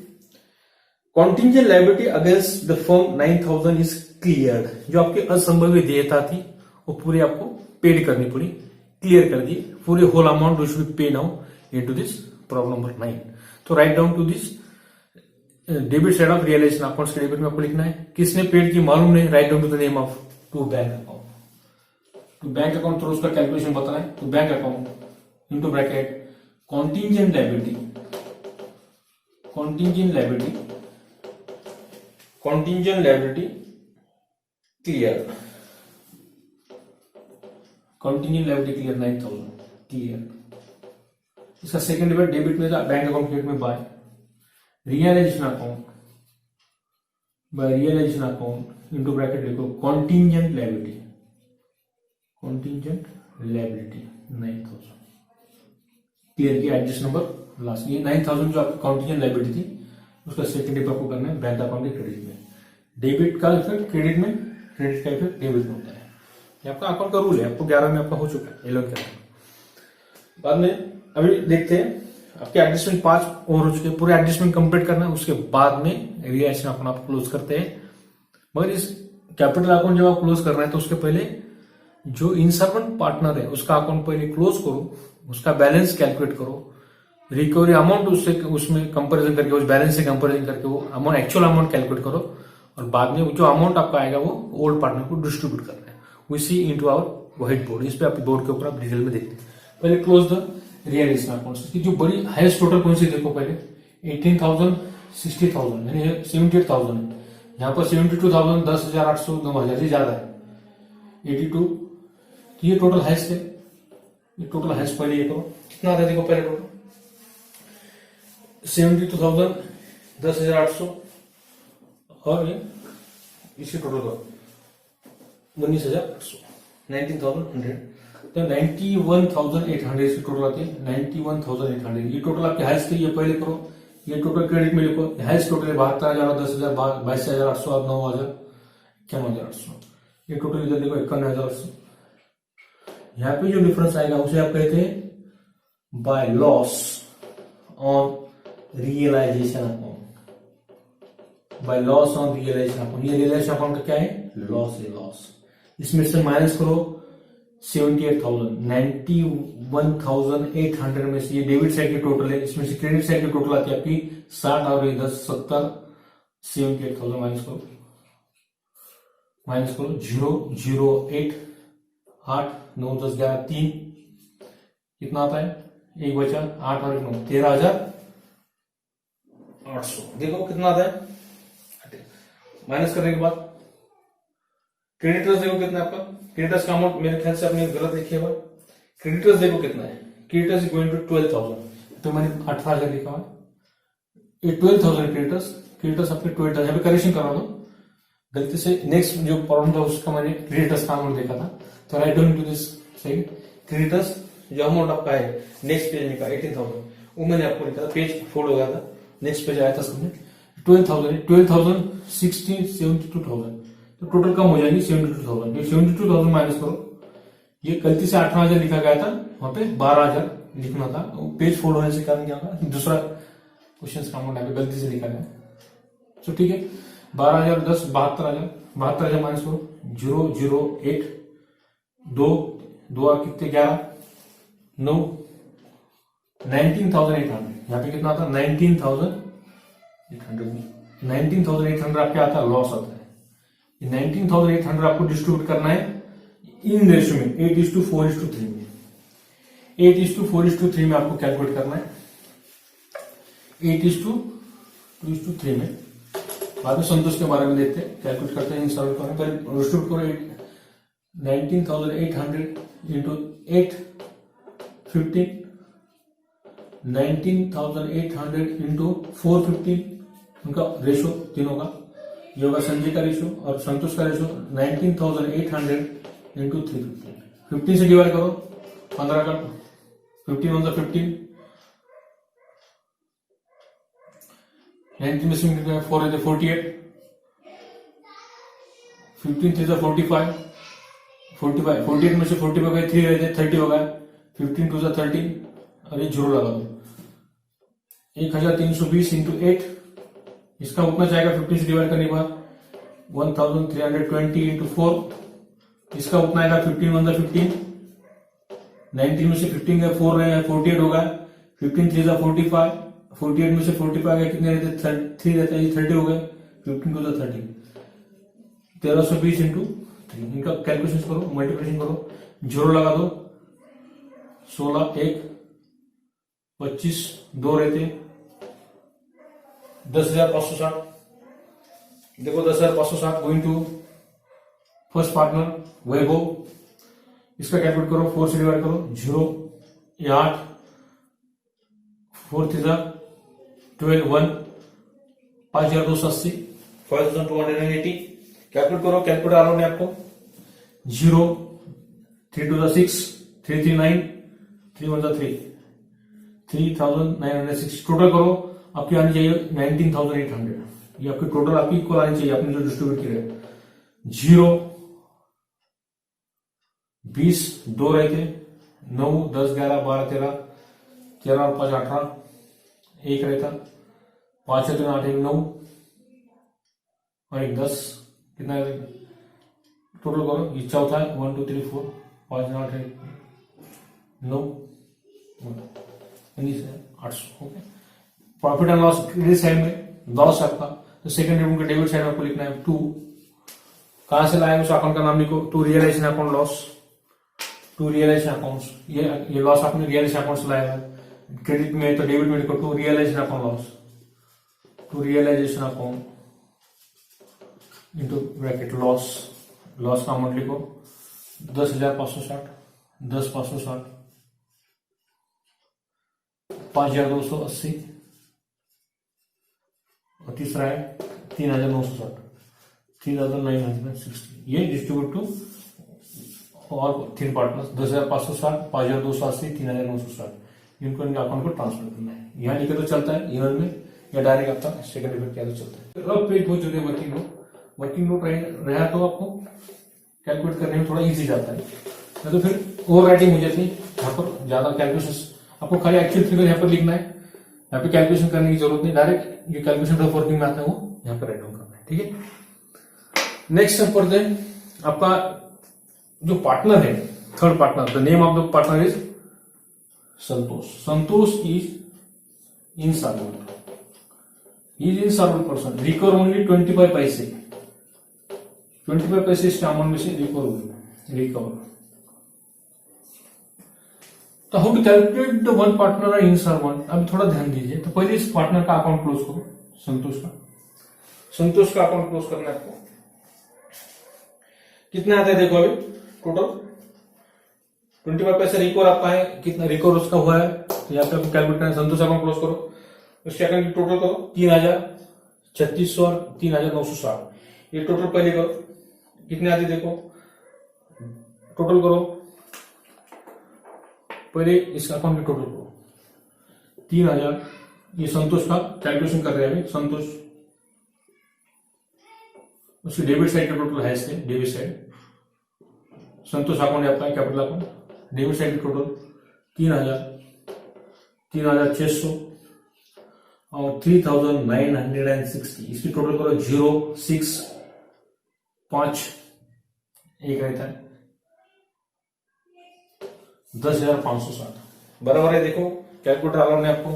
contingent liability against the firm 9,000 is clear जो आपके असंभवित देयता थी वो पूरी आपको पेड करनी पड़ी क्लियर कर दी पूरे whole amount which be pay now into this problem number 9। तो right down to this debit side of realisation accounts के डेबिट में आपको लिखना है किसने पेड की मालूम नहीं right down to the name of to bank account to bank account through उसका कैलकुलेशन बताना है to bank account into bracket contingent liability clear continue liability clear 9,000 clear. इसका सेकंड डेबिट में था बैंक अकाउंट क्रेडिट में by realisation account into bracket लिखो contingent liability 9,000 clear किया। Adjust number last ये 9,000 जो आपकी कंटिंजेंट लायबिलिटी थी उसका सेकंड डेबिट आपको करना है बैंक अकाउंट के क्रेडिट में। डेबिट का इफेक्ट क्रेडिट में क्रेडिट का इफेक्ट डेबिट में होता है ये आपका अकाउंट का रूल है आपको 11 में आपका हो चुका है 11 के बाद में। अभी देखते हैं आपके एडजस्टमेंट 5 और हो चुके पूरे एडजस्टमेंट कंप्लीट करना है उसके बाद में रियलाइजेशन अकाउंट आप क्लोज करते हैं। मगर इस कैपिटल अकाउंट जब आप क्लोज कर रहे हैं तो उसके पहले जो इंसॉल्वेंट पार्टनर है उसका अकाउंट पहले क्लोज करो उसका बैलेंस कैलकुलेट करो रिकवरी अमाउंट उससे उसमें कंपैरिजन करके उस बैलेंस से कंपैरिजन करके वो अमाउंट एक्चुअल अमाउंट कैलकुलेट करो और बाद में जो अमाउंट आपका आएगा वो ओल्ड पार्टनर को डिस्ट्रीब्यूट करना है we see into our white board इस पे आपके बोर्ड के ऊपर आप डिटेल में देखते हैं। पहले क्लोज द रियलाइजेशन अकाउंट की जो बड़ी हाईएस्ट टोटल कौन सी देखो पहले 18,000 60,000 यानी 78,000 है यहाँ पर 72,000 10,800 9,000 से ज्यादा है 82 तो ये टोटल हाईएस्ट है ये टोटल हाईएस्ट पहले ये करो कितना आता है देखो पहले टोटल 72,000 10,800 और ये इसी टोटल का 19,800 19,100 तो 91,800 इसकी टोटल आती है 91,800 ये टोटल आपके हाईएस्ट है ये पहले करो ये टोटल क्रेडिट में लिखो हाईएस्ट टोटल है 72,000 10,000 22,800 और 9,000 91,800 ये टोटल इधर देखो 51,800। यहाँ पे जो डिफरेंस आएगा उसे आप कहते हैं by loss on realisation account by loss on realisation account ये रियलाइजेशन अकाउंट का क्या है लॉस है लॉस इसमें से माइनस करो 78,000 91,800 में से ये डेबिट साइड की टोटल है इसमें से क्रेडिट साइड की टोटल आती है आपकी 60 और 10 70 78,000 माइनस करो 0 8 8 9 10 11 3 कितना आता है एक बचा 8 और 9 13,800 देखो कितना आता है माइनस करने के बाद क्रेडिटर्स देखो कितना आपका क्रेडिटर्स का अमाउंट मेरे ख्याल से आपने गलत लिखिएगा क्रेडिटर्स देखो कितना है क्रेडिटर्स इज गोइंग टू 12,000 तो मैंने 18,000 लिखा हुआ ये 12,000 क्रेडिटर्स आपके 12,000 यहाँ पे करेक्शन करा दो गलती से नेक्स्ट जो प्रॉब्लम था उसका मैंने क्रेडिटर्स का अमाउंट देखा था तो right down to this side creditors जो अमाउंट आपका है नेक्स्ट पेज में का 18,000 वो मैंने आपको लिखा था पेज फोल्ड हो गया था नेक्स्ट पेज आया था सबने 12,000 16 72,000 तो टोटल कम हो जाएगी 72,000 ये 72,000 माइनस करो ये गलती से 18,000 लिखा गया था वहां पे 12,000 लिखना था पेज फोल्ड होने से कारण क्या होगा दूसरा क्वेश्चन का अमाउंट गलती से लिखा गया तो ठीक है 12,000 10 72,000 माइनस करो 0 8 2 2 कितने 11 9 19,800 यहाँ पे कितना आता 19,800 आपके आता है लॉस आता है 19,800 आपको डिस्ट्रीब्यूट करना है इन रेशियो में 8:4:3 में 8:4:3 में आपको कैलकुलेट करना है 8:2:3 में बाद में संतोष के बारे में देखते हैं कैलकुलेट करते हैं इंस्टॉल करने पहले डिस्ट्रीब्यूट करो 19,800 into 8 15, 19,800 into 415, उनका रेशो तीनों का, ये होगा संजय का रेशो और संतोष का रेशो 19,800 into 315. 15 से डिवाइड करो, 15 का 15 1 15, 19 में से 4 है 48, 15 3 45, 48 में से 45 गए 3 रहते 30 होगा, 15 2 13 और ये जीरो लगा दो, 1320 इंटू 8, इसका उतना जाएगा 15 से डिवाइड करने के बाद 1320 इंटू 4, इसका उतना आएगा 15 1 15, 19 में से 15 गए 4 रहे 48 होगा, 15 3 45, 48 में से 45 गए कितने रहते 3 रहते हैं 30 हो गए, 15 2 13, 1320 इंटू 3, इनका कैलकुलेशन करो, मल्टीप्लिकेशन करो, जीरो लगा दो, 16 1 25 2 रहते 10,560, देखो 10,560 गोइंग टू फर्स्ट पार्टनर वैभव, इसका कैलकुलेट करो, 4 से डिवाइड करो, 0 ये 8, 4 3 12 1, 5,280 5,280, कैलकुलेट करो, कैलकुलेटर आलो ने आपको, 0 3 2 6 3 3 9 3 1 3 3,960, टोटल करो आपकी आनी चाहिए 19,800, ये आपकी टोटल आपकी इक्वल आनी चाहिए, आपने जो डिस्ट्रीब्यूट किया है, 0 20 2 रहे थे 9 10 11 12 13 13 और 5 18, एक रहता 5 3 8 1 9 और 1 10, कितना टोटल करो, ये चौथा है 1 2 3 4 5 8 9 800, okay. Profit and loss credit side में लॉस आपका, तो सेकंड रेवेन्यू के डेबिट साइड में आपको लिखना है 2, कहां से लाए उस अकाउंट का नाम लिखो, to realisation account loss, to realisation accounts, ये लॉस आपने रियलाइजेशन अकाउंट से लाया है, क्रेडिट में तो डेबिट में लिखो to realisation account loss, to realisation account into bracket loss, loss का अमाउंट लिखो 10,560, 10,560, 5,280 और तीसरा है 3,960, 3,960, ये डिस्ट्रीब्यूट टू और 3 पार्टनर्स, 10,560, 5,280, 3,960, इनको इनके अकाउंट को ट्रांसफर करना है, यहाँ लिखे तो चलता है ईमेल में या डायरेक्ट आपका सेकंड इफेक्ट किया तो चलता है। रफ पेज बहुत जरूरी है, वर्किंग नोट रहा तो आपको कैलकुलेट करने में थोड़ा इजी जाता है, तो फिर ओवर राइटिंग हो जाती है, यहाँ पर ज्यादा कैलकुलेशन, आपको खाली एक्चुअल फिगर यहाँ पर लिखना है, यहाँ पे कैलकुलेशन करने की जरूरत नहीं, डायरेक्ट ये कैलकुलेशन रफ वर्किंग में आता है वो यहाँ पर राइट डाउन करना है, ठीक है। नेक्स्ट स्टेप पढ़ते हैं, आपका जो पार्टनर है, third partner, the name of the partner is Santosh, Santosh is insolvent, is insolvent person, recover only 25 पैसे, 25 पैसे इसके अमाउंट में से रिकवर हुए, रिकवर। तो how to calculate the one partner और इंसॉल्वेंट, अब थोड़ा ध्यान दीजिए, तो पहले इस पार्टनर का अकाउंट क्लोज करो, संतोष का अकाउंट क्लोज करना है आपको, कितना आता है देखो अभी टोटल 25 पैसे रिकवर आपका है, कितना रिकवर उसका हुआ है, तो यहाँ पे आपको कैलकुलेट करना है, संतोष अकाउंट क्लोज करो, उसके अकाउंट की टोटल करो 3,036 और 3,960, ये टोटल पहले करो, कितने आते देखो, टोटल करो पहले इस अकाउंट की टोटल करो 3,000, ये संतोष का कैलकुलेशन कर रहे हैं अभी, संतोष उसकी डेबिट साइड का टोटल है, इसके डेबिट साइड संतोष अकाउंट आपका capital account, debit side total 3,000, 3,600 और 3,960, इसकी टोटल करो 0 6 5 एक रहता है 10,560, बराबर है, देखो कैलकुलेटर अलाउ ने आपको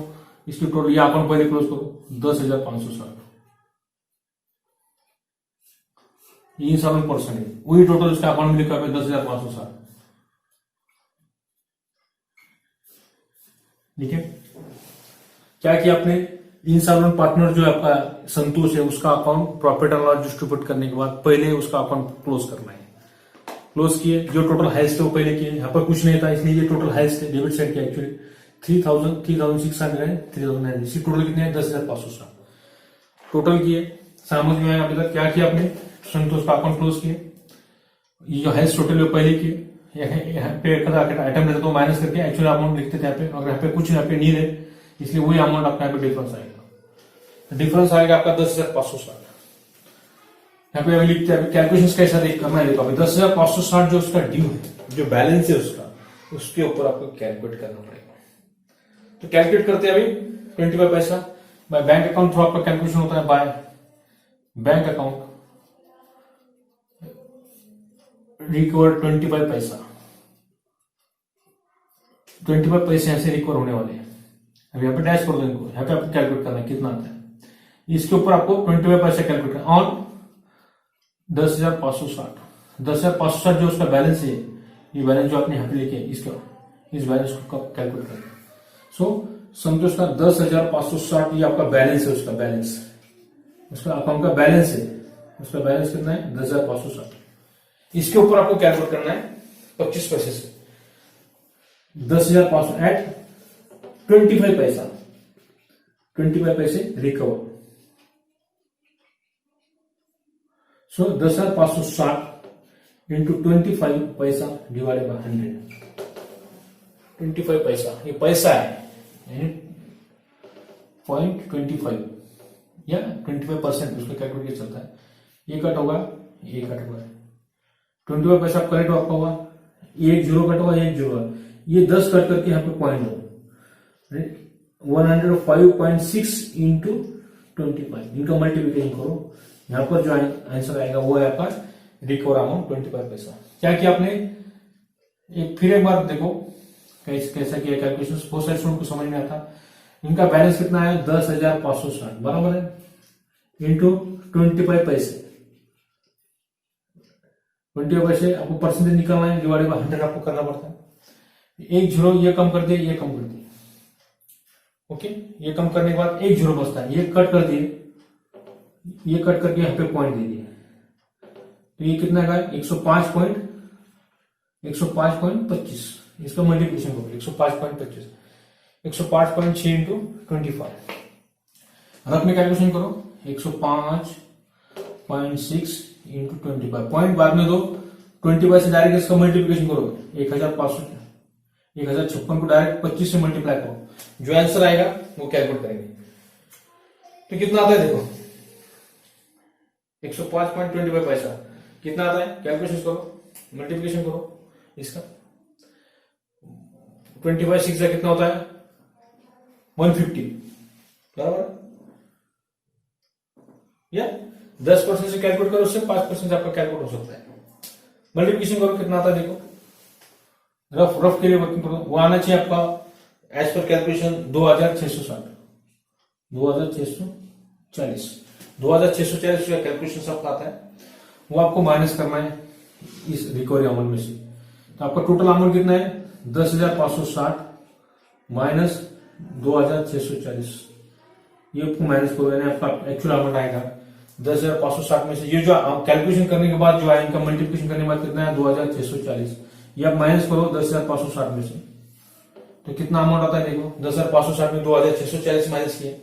इसकी टोटल, ये अकाउंट पहले क्लोज करो 10,560, ये इंसॉल्वेंट पर्सन है, वही टोटल उसका अकाउंट में लिखा है 10,560, ठीक है। क्या किया आपने, इंसॉल्वेंट पार्टनर जो आपका संतोष है उसका account profit and loss distribute करने के बाद पहले उसका अकाउंट क्लोज करना है, क्लोज किए, जो टोटल हाइस्ट थे वो पहले किए, यहाँ पर कुछ नहीं था इसलिए ये टोटल हाइस्ट थे, डेबिट साइड के एक्चुअली 3600 3900, इसी टोटल कितने हैं 10,560 टोटल किए। समझ में आया अभी तक क्या किया आपने, संतोष का अकाउंट क्लोज किए, ये जो हाइस्ट टोटल वो पहले किए, यहाँ पे आइटम रहता तो माइनस करके एक्चुअल अमाउंट लिखते थे यहाँ पे, अगर यहाँ पे कुछ यहाँ पे नहीं है इसलिए वही अमाउंट आपका यहाँ पे डिफरेंस आएगा, डिफरेंस आएगा आपका 10,560। यहाँ पे अभी लिखते हैं कैलकुलेशन कैसा करना है, अभी 10,560 जो उसका ड्यू है, जो बैलेंस है उसका, उसके ऊपर आपको कैलकुलेट करना पड़ेगा। तो कैलकुलेट करते हैं अभी 25 पैसा बाय बैंक अकाउंट थ्रू आपका कैलकुलेशन होता है, बाय बैंक अकाउंट रिकवर 25 पैसा, 25 पैसे यहां से रिकवर होने वाले हैं। अब यहाँ पे डैश कर दो इनको, यहाँ पे आपको कैलकुलेट करना है कितना आता है, इसके ऊपर आपको 25 पैसा कैलकुलेट करना ऑन 10,560। 10,560 जो उसका बैलेंस है, ये बैलेंस जो आपने यहाँ पे लिखे इसका, इस बैलेंस को कब कैलकुलेट करना। सो समझो उसका 10,560 ये आपका बैलेंस है, उसका बैलेंस, उसका अकाउंट का बैलेंस है, उसका बैलेंस कितना है 10,560। इसके ऊपर आपको कैलकुलेट करना है 25 पैसे से 10,500 एट 25 पैसा, 25 पैसे रिकवर। सो 10,560 इंटू 25 पैसा डिवाइडेड बाय 100, 25 पैसा ये पैसा है यानी 0.25 या 25% उसका कैलकुलेट चलता है, ये कट होगा, ये कट होगा, 25 पैसा करेक्ट आपका हुआ, एक जीरो कट हुआ, एक जीरो, ये 10 कट करके यहाँ पे पॉइंट हो 105.6 इंटू 25, इनका मल्टीप्लीकेशन करो, यहाँ पर जो आंसर आएगा वो है आपका रिकवर अमाउंट 25 पैसा। क्या किया आपने, फिर एक बार देखो कैसा किया कैलकुलेशन, बहुत सारे स्टूडेंट को समझ में आता। इनका बैलेंस कितना है 10,560 बराबर है इंटू 25 पैसे, 25 पैसे आपको परसेंटेज निकालना है, डिवाइडेड बाय 100 आपको करना पड़ता है। एक जीरो ये कम कर दिए, ये कम कर दिए, ओके, ये कम करने के बाद एक जीरो बचता है, ये कट कर दिए, ये कट करके यहाँ पे पॉइंट दे दिए, तो ये कितना का 105.25, इसका मल्टीप्लिकेशन करो 105.25, 105.6 इंटू 25, रफ में कैलकुलेशन करो 105.6 इंटू 25, पॉइंट बाद में दो, 25 से डायरेक्ट इसका मल्टीप्लिकेशन करो 1,556 को डायरेक्ट 25 से मल्टीप्लाई करो, जो आंसर आएगा वो कैलकुलेट करेंगे। तो कितना आता है देखो 105.25 पैसा कितना आता है, कैलकुलेशन करो, मल्टीप्लिकेशन करो इसका, 25 6 कितना होता है 150 बराबर, या 10% से कैलकुलेट करो, उससे 5% आपका कैलकुलेट हो सकता है। मल्टीप्लिकेशन करो कितना आता है देखो, रफ के लिए वर्किंग करो, वो आना चाहिए आपका एज पर कैलकुलेशन 2,660, 2,640 का कैलकुलेशन सब आता है, वो आपको माइनस करना है इस रिकवरी अमाउंट में से। तो आपका टोटल अमाउंट कितना है 10,560 माइनस 2,640, ये आपको माइनस करो, यानी आपका एक्चुअल अमाउंट आएगा 10,560 में से, ये जो कैलकुलेशन करने के बाद जो है इनका मल्टीप्लिकेशन करने के बाद कितना है 2,640, ये आप माइनस करो 10,560 में से, तो कितना अमाउंट आता है देखो 10,560 में 2,640 माइनस किए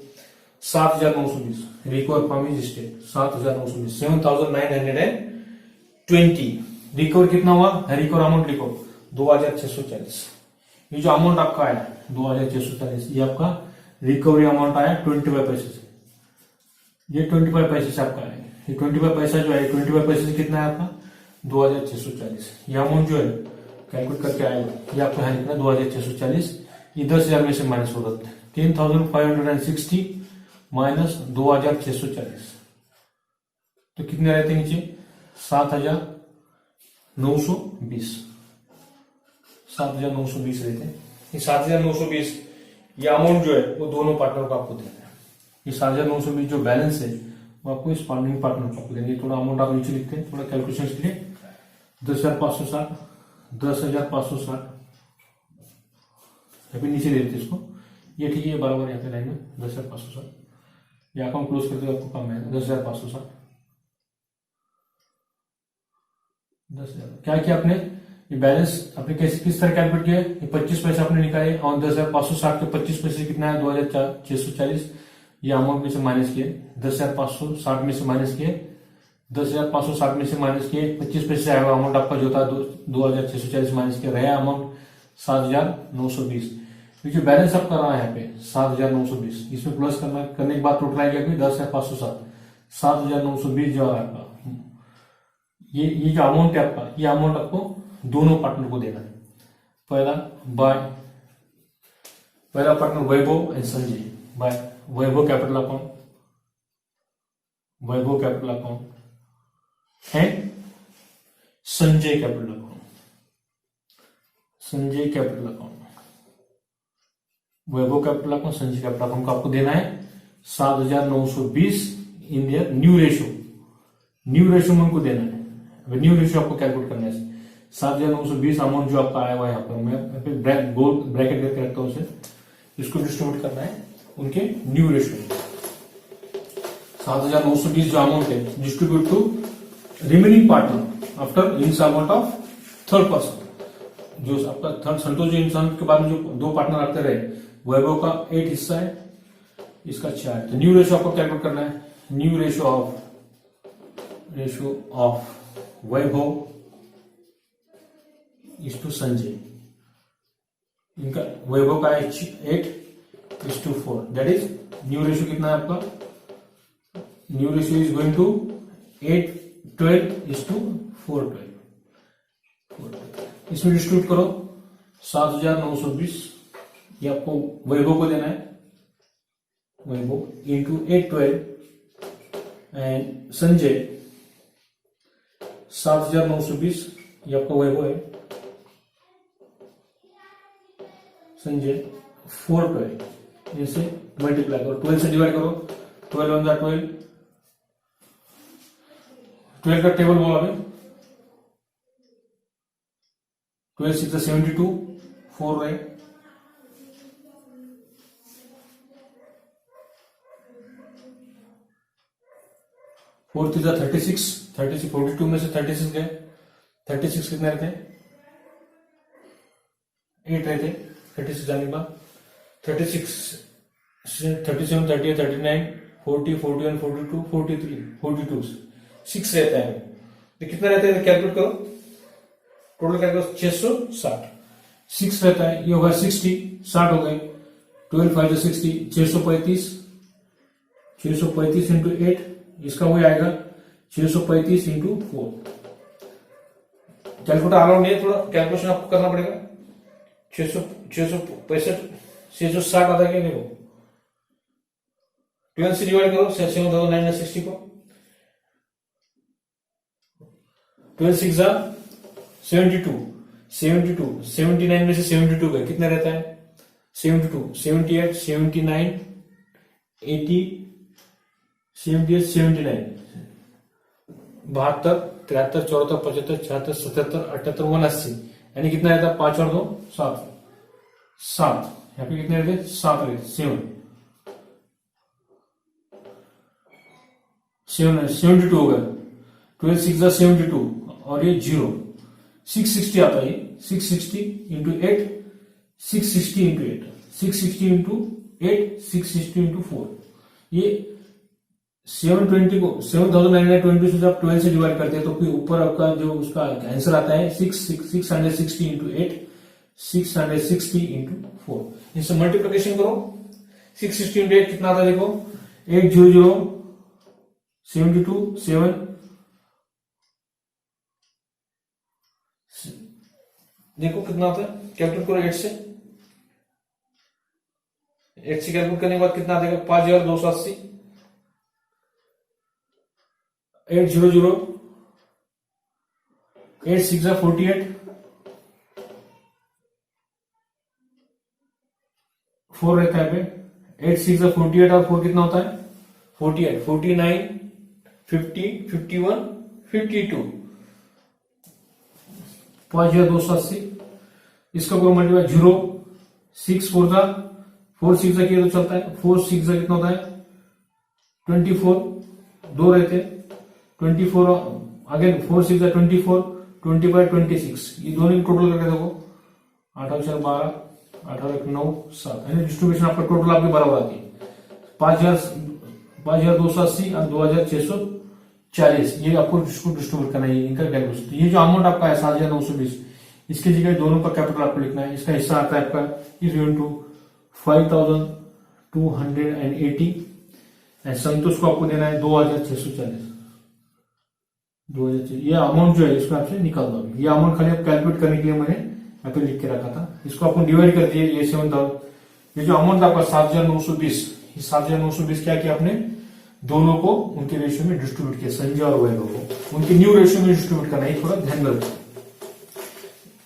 7,920, recover from his state 7,920, 7,920 recover कितना हुआ, रिकवर अमाउंट लिखो 2,640, ये जो अमाउंट आपका आया 2,640 ये आपका रिकवरी अमाउंट आया 25 पैसे से, ये 25 पैसे से आपका आया, ये 25 पैसा जो है 25 पैसे से कितना है आपका 2,640, ये अमाउंट जो है कैलकुलेट करके आएगा, ये आपको यहाँ लिखना 2,640, ये 10,000 में से माइनस हो जाता है 10,560 माइनस 2,640, तो कितने रहते हैं नीचे 7,920, 7,920 रहते हैं। ये 7,920 ये अमाउंट जो है वो दोनों पार्टनर को आपको देना है, ये 7,920 जो बैलेंस है वो आपको इस पार्टनर को आपको देंगे। थोड़ा अमाउंट आप नीचे लिखते हैं थोड़ा कैलकुलेशन के लिए, 10,560 अभी नीचे ले लेते इसको, ये ठीक है बराबर यहाँ पे लाइन में 10,560, ये अकाउंट क्लोज करते आपको कम है 10,560, 10,000 क्या किया आपने, ये बैलेंस आपने कैसे किस तरह कैलकुलेट किया, ये 25 पैसे आपने निकाले और 10,560 के 25 पैसे कितना है 2,640, ये अमाउंट में से माइनस किए, 10,560 में से माइनस किए, 10,560 में से माइनस किए 25 पैसे आएगा अमाउंट आपका जो था 2,640 माइनस किया, रहा अमाउंट 7,920। क्योंकि बैलेंस आपका रहा है यहाँ पे 7,920, इसमें प्लस करने के बाद टोटल आएगा 10,560, 7,920 जो है आपका, ये जो अमाउंट है आपका, ये अमाउंट आपको दोनों पार्टनर को देना है। पहला partner Vaibhav and Sanjay, by Vaibhav capital account and Sanjay capital account, Vaibhav capital account, Sanjay capital account को आपको देना है 7,920 इन दियर न्यू रेशियो में उनको देना है। न्यू रेशियो आपको कैलकुलेट करना है, 7,920 अमाउंट जो आपका आया हुआ है यहाँ पर, मैं ब्रैकेट करके रखता हूँ उसे, इसको डिस्ट्रीब्यूट करना है उनके न्यू रेशियो में। 7,920 जो अमाउंट है distribute to remaining partner after instalment of third person. जो आपका थर्ड संतोष जो इंस्टॉलमेंट के बाद में जो दो पार्टनर आते रहे, वैभव का 8 हिस्सा है, इसका 4, तो न्यू रेशियो आपको कैलकुलेट करना है, new ratio of Vaibhav is to Sanjay, इनका वैभव का 8:4, दैट इज न्यू रेशियो कितना है आपका, new ratio is going to 8:12:412। इसमें डिस्ट्रीब्यूट करो 7,920, ये आपको वैभव को देना है, वैभव इंटू 812 एंड संजय 7,920, ये आपका वैभव है, संजय 412, इसे मल्टीप्लाई करो, 12 से डिवाइड करो, 12 1 12, 12 का टेबल बोला अभी, 12 6 72, 4 रहे, 4 3 36, 42 में से 36 गए, 36 कितने रहते हैं, 8 रहते, 36 जाने के बाद 36 37 38 39 40 41 42 43 42 6 रहता है, तो कितना रहता है कैलकुलेट करो, टोटल कैलकुलेट 660, 6 रहता है, ये होगा 60 हो गए, 12 5 60, 635 इंटू 8, इसका वही आएगा 635 इंटू 4। कैलकुलेटर अलाउड नहीं है, थोड़ा कैलकुलेशन आपको करना पड़ेगा, 665 660 आता है क्या, देखो 12 से डिवाइड करो, 7,960 को, 12 6 72, 79 में से 72 गए, कितना रहता है 72, 78 79 80 78 79, 72 73 74 75 76 77 78 79, यानी कितना रहता है 5 और 2 7, यहाँ पे कितने रहते 7 रहते, 72 हो गया, 12 6 72 और ये 0, 660 आता है, 660 इंटू 8, 660 इंटू 8, 660 इंटू 8, 660 इंटू 4, ये 720 को 7,920 से जब 12 से डिवाइड करते हैं तो फिर ऊपर आपका जो उसका आंसर आता है 660 इंटू 8, 660 इंटू 4, इनसे मल्टीप्लिकेशन करो, 660 इंटू 8 कितना आता है देखो, 800 72 7, देखो कितना आता है, कैलकुलेट करो 8 से कैलकुलेट करने के बाद कितना देगा 5,280, 800 8 6 48, 4 रहता है पे, 8 6 48 और 4 कितना होता है 48, 49 50 51 52, 5,280, इसका कोई मल्टीप्लाई 0 6 4 6 किया तो चलता है, 4 6 कितना होता है 24, 2 रहते 24, अगेन 4 6 24, 20/26, ये दोनों टोटल करके देखो 8/12, 8/9/7, यानी डिस्ट्रीब्यूशन आपका टोटल आपके बराबर आती है 5,280 और 2,640, ये आपको डिस्ट्रीब्यूट करना है इनका कैलकुलेशन। तो ये जो अमाउंट आपका है 7,920, इसकी जगह दोनों का कैपिटल आपको लिखना है। इसका हिस्सा आता है आपका इज इक्वल टू 5,280 एंड संतोष को आपको देना है 2,640। ये अमाउंट जो है इसको आपसे निकाल दो। ये अमाउंट खाली आप कैलकुलेट करने के लिए मैंने यहाँ पे लिख के रखा था। इसको आपको डिवाइड कर दिए, ये 7,000, ये जो अमाउंट आपका 7,920, 7,920 क्या किया आपने, दोनों को उनके रेशियो में डिस्ट्रीब्यूट किया, संजय और वैभव को उनके न्यू रेशियो में डिस्ट्रीब्यूट करना है, थोड़ा ध्यान में रखो।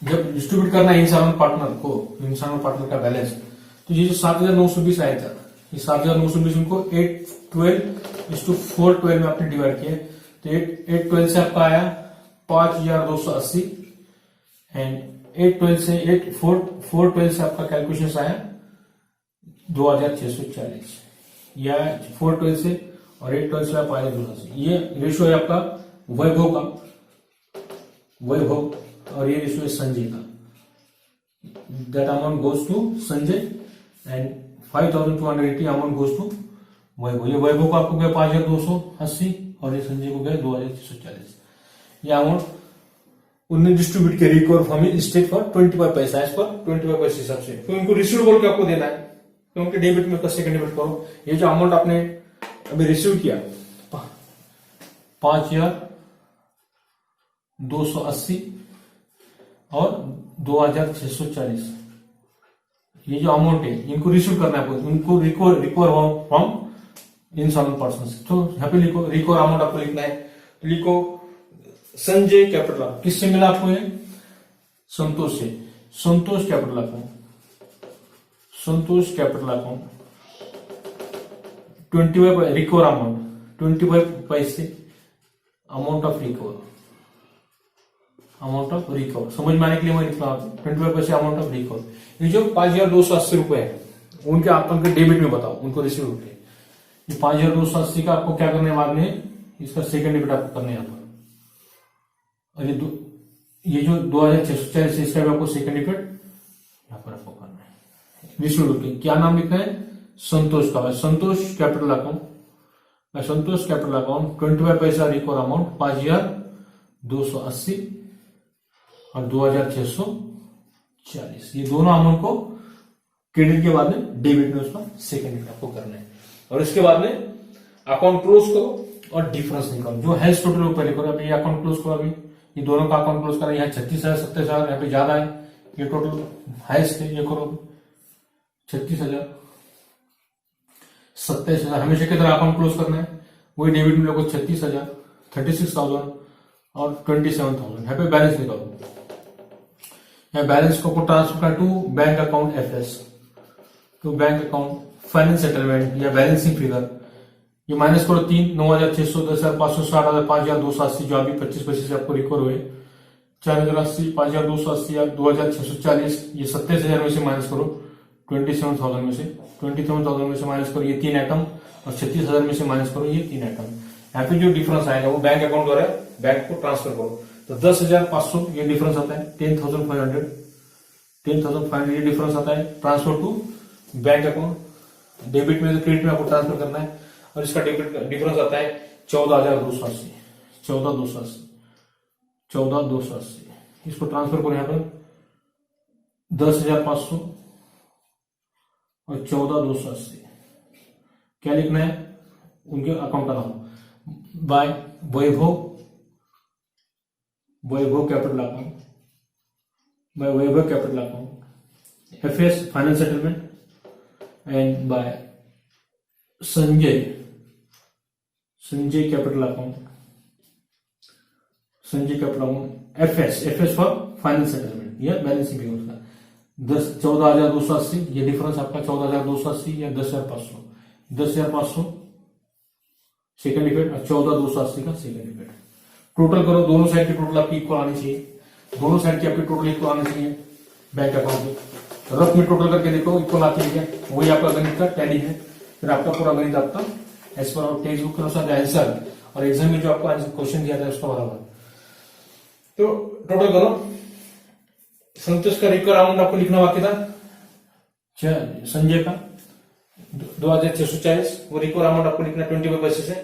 जब डिस्ट्रीब्यूट करना है इंसान पार्टनर का बैलेंस, तो ये जो 7,920 आया था, ये 7,920 उनको 812:412 में आपने डिवाइड किया, तो 812 से आपका आया 5,280 एंड 412 से आपका कैलकुलेशन आया 2,640, या 412 से और 812 से आप 5,280। ये रेशियो है आपका वैभव और ये रेशियो है संजय का। That amount goes to Sanjay and 5,280 amount goes to Vaibhav. ये वैभव को आपको गया 5,280 और ये संजय को गया 2,640। ये अमाउंट उन्हें डिस्ट्रीब्यूट किया रिकवर फ्रॉम स्टेट फॉर 25 पैसा, एज पर 25 पैसे हिसाब से। तो उनको रिसीवेबल को आपको देना है, तो उनके डेबिट में कैसे डेबिट करो। ये जो अमाउंट आपने अभी रिसीव किया 5,280 और 2,640, ये जो अमाउंट है इनको रिसीव करना है, उनको रिकवर फ्रॉम इंसॉल्वेंट पर्सन। तो यहाँ पे लिखो रिकवर अमाउंट आपको लिखना है, तो लिखो संजय कैपिटल। किससे मिला आपको ये, संतोष से। संतोष कैपिटल अकाउंट 25 रिकवर अमाउंट 25 पैसे अमाउंट ऑफ रिकवर समझ में आने के लिए मैं लिख रहा हूं 25 पैसे अमाउंट ऑफ रिकवर। ये जो 5,280 रुपए है उनके आप उनके डेबिट में बताओ, उनको रिसीव होते हैं। ये 5,280 का आपको क्या करने बाद में इसका सेकंड डेबिट आपको करने यहाँ पर, और ये जो 2,640 है इसका भी आपको सेकंड डेबिट यहाँ पर आपको करना है। रिसीव होते क्या नाम लिखना है, संतोष का, संतोष कैपिटल अकाउंट 25 पैसा रिकवर अमाउंट 5,280 और 2,640, ये दोनों अमाउंट को क्रेडिट के बाद में डेबिट में उसका सेकंड डेबिट आपको करना है। और इसके बाद में अकाउंट क्लोज करो और डिफरेंस निकालो, जो है टोटल वो पहले करो। अभी ये अकाउंट क्लोज करो, अभी ये दोनों का अकाउंट क्लोज करो। यहाँ 36,000 27,000 यहाँ पे ज्यादा है, ये टोटल हाइस्ट है, ये करो 36,000 27,000, हमेशा की तरह अकाउंट क्लोज करना है। वही डेबिट में लोगों 36,000 36,000 और 27,000 यहाँ पे बैलेंस निकालो। यहाँ बैलेंस को ट्रांसफर करना to bank account FS, to bank account finance settlement या बैलेंसिंग फिगर। ये माइनस करो 3, 9,600, 10,560, 5,280 जो अभी 25 पैसे से आपको रिकवर हुए, 4,080, 5,280 या 2,640, ये 27,000 में से माइनस करो 27,000 में से, 27,000 में से माइनस करो ये 3 आइटम, और 36,000 में से माइनस करो ये 3 आइटम। यहाँ पे जो डिफरेंस आएगा वो बैंक अकाउंट द्वारा बैंक को ट्रांसफर करो, तो 10,500 ये डिफरेंस आता है, 10,500 ये डिफरेंस आता है transfer to bank account. Debit में क्रेडिट में आपको ट्रांसफर करना है, और इसका डेबिट डिफरेंस आता है 14,280 14,280। इसको ट्रांसफर करो यहाँ पर 10,500 और 14,280। क्या लिखना है, उनके अकाउंट का नाम by Vaibhav capital account, by Vaibhav capital account FS finance settlement, and by Sanjay capital account FS for finance settlement या बैलेंसिंग फिगर का 14,280, ये डिफरेंस आपका 14,280 या 10,500 सेकंड इफेक्ट और 14,280 का सेकंड इफेक्ट। टोटल करो, दोनों साइड की टोटल आपकी इक्वल आनी चाहिए, दोनों साइड की आपकी टोटल इक्वल आनी चाहिए बैंक अकाउंट में। रफ में टोटल करके देखो इक्वल आती है क्या, वही आपका गणित का टैली है। फिर आपका पूरा गणित आपका एज पर टेक्स्ट बुक के अनुसार आंसर और एग्जाम में जो आपको आंसर क्वेश्चन दिया था उसका बराबर। तो टोटल करो, संतोष का रिकवर अमाउंट आपको लिखना बाकी था, संजय का 2640, वो रिकवर अमाउंट आपको लिखना 25 पैसे से,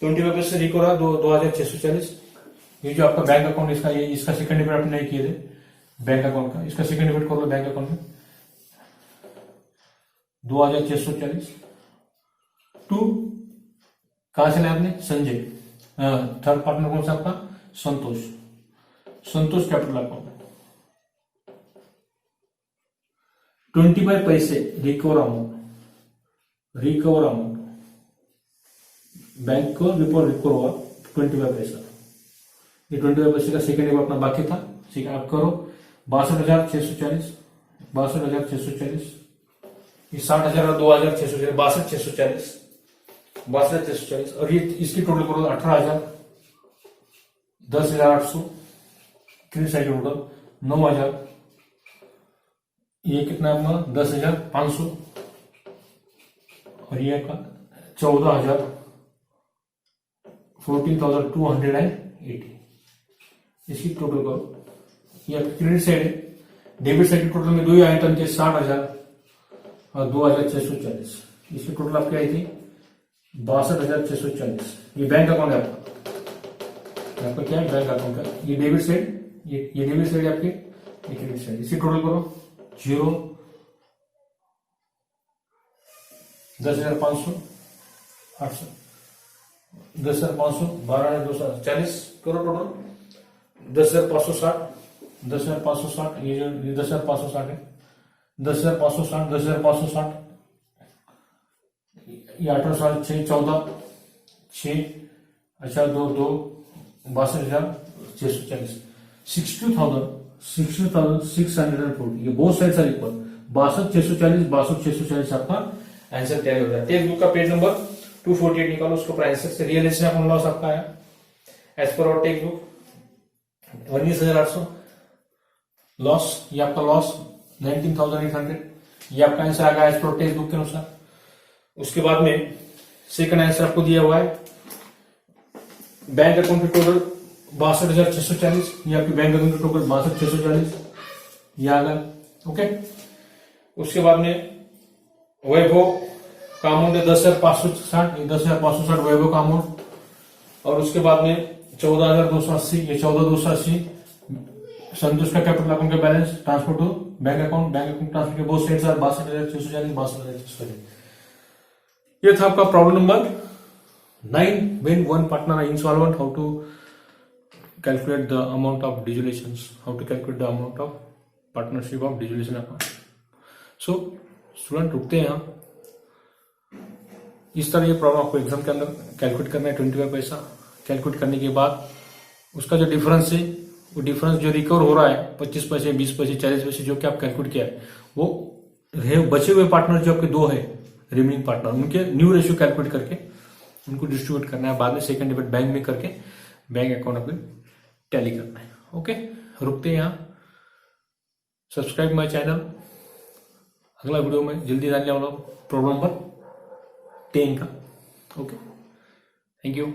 25 पैसे से रिकवर 2640। ये जो आपका बैंक अकाउंट इसका, ये इसका सेकंड डिजिट आपने नहीं किए थे बैंक अकाउंट का, इसका सेकंड डिजिट कर लो बैंक अकाउंट में 2640 टू, कहां से लाया आपने, संजय, थर्ड पार्टनर कौन सा आपका, संतोष कैपिटल अकाउंट 25 पैसे रिकवर अमाउंट बैंक को रिकवर हुआ 25 पैसा, ये 25 पैसे का सेकंड अपना बाकी था, ठीक है। आप करो 62,640, 62,640, ये 60,000 और 2,640, 62,640 और ये इसकी टोटल करो 18,000, 10,800, क्रेडिट साइड टोटल 9,000, ये कितना अपना 10,500 और ये आपका 14,000, 14,280, इसकी टोटल करो। ये आपकी क्रेडिट साइड है। डेबिट साइड की टोटल में दो ही आइटम थे, 60,000 और 2,640, इसकी टोटल आपकी आई थी 62,640। ये बैंक अकाउंट है आपका क्या है, बैंक अकाउंट का, ये डेबिट साइड, ये डेबिट साइड है आपकी, ये क्रेडिट साइड, इसकी टोटल करो 0, 10,500, 800, 10,500, 12,240 करो टोटल, 10,560, 10,560, ये जो 10,560 है, 10,560, 10,560, ये 18 6 14 6, अच्छा 2 2 62,640, 62,640, ये बोथ साइड आर इक्वल, 62,640, 62,640 आपका आंसर तैयार हो जाता है। टेक्स्ट बुक का पेज नंबर 248 निकालो, उसको ऊपर आंसर से रियलाइजेशन ऑफ लॉस आपका आया as per our text book 19,800 loss, ये आपका लॉस 19,800, ये आपका आंसर आ गया एज पर टेक्स्ट बुक के अनुसार। उसके बाद में सेकंड आंसर आपको दिया हुआ है, बैंक अकाउंट की टोटल 62,640, ये आपकी बैंक अकाउंट की टोटल 62,640, ये आ गया, ओके। उसके बाद में वैभव का अमाउंट है 10,560, 10,560 वैभव का अमाउंट, और उसके बाद में 14,280, ये 14,280 संतोष का कैपिटल अकाउंट का balance transfer to bank account transfer के बोथ साइड्स आर 62,640, 62,640। ये था आपका problem number 9, when one partner are insolvent, how to calculate the amount of dissolutions, how to calculate the amount of partnership of dissolution account। so student रुकते हैं यहाँ, इस तरह ये प्रॉब्लम आपको एग्जाम के अंदर कैलकुलेट करना है। 25 पैसा कैलकुलेट करने के बाद उसका जो डिफरेंस है, वो डिफरेंस जो रिकवर हो रहा है 25 पैसे, 20 पैसे, 40 पैसे, जो कि आप कैलकुलेट किया है, वो बचे हुए पार्टनर जो आपके दो है रिमेनिंग पार्टनर, उनके न्यू रेशियो कैलकुलेट करके उनको डिस्ट्रीब्यूट करना है, बाद में सेकंड डिजिट बैंक में करके बैंक अकाउंट अपने टैली करना है। ओके, रुकते हैं यहाँ। सब्सक्राइब माय चैनल, अगला वीडियो में जल्दी डालने वाला प्रॉब्लम नंबर 10 का। Okay, thank you.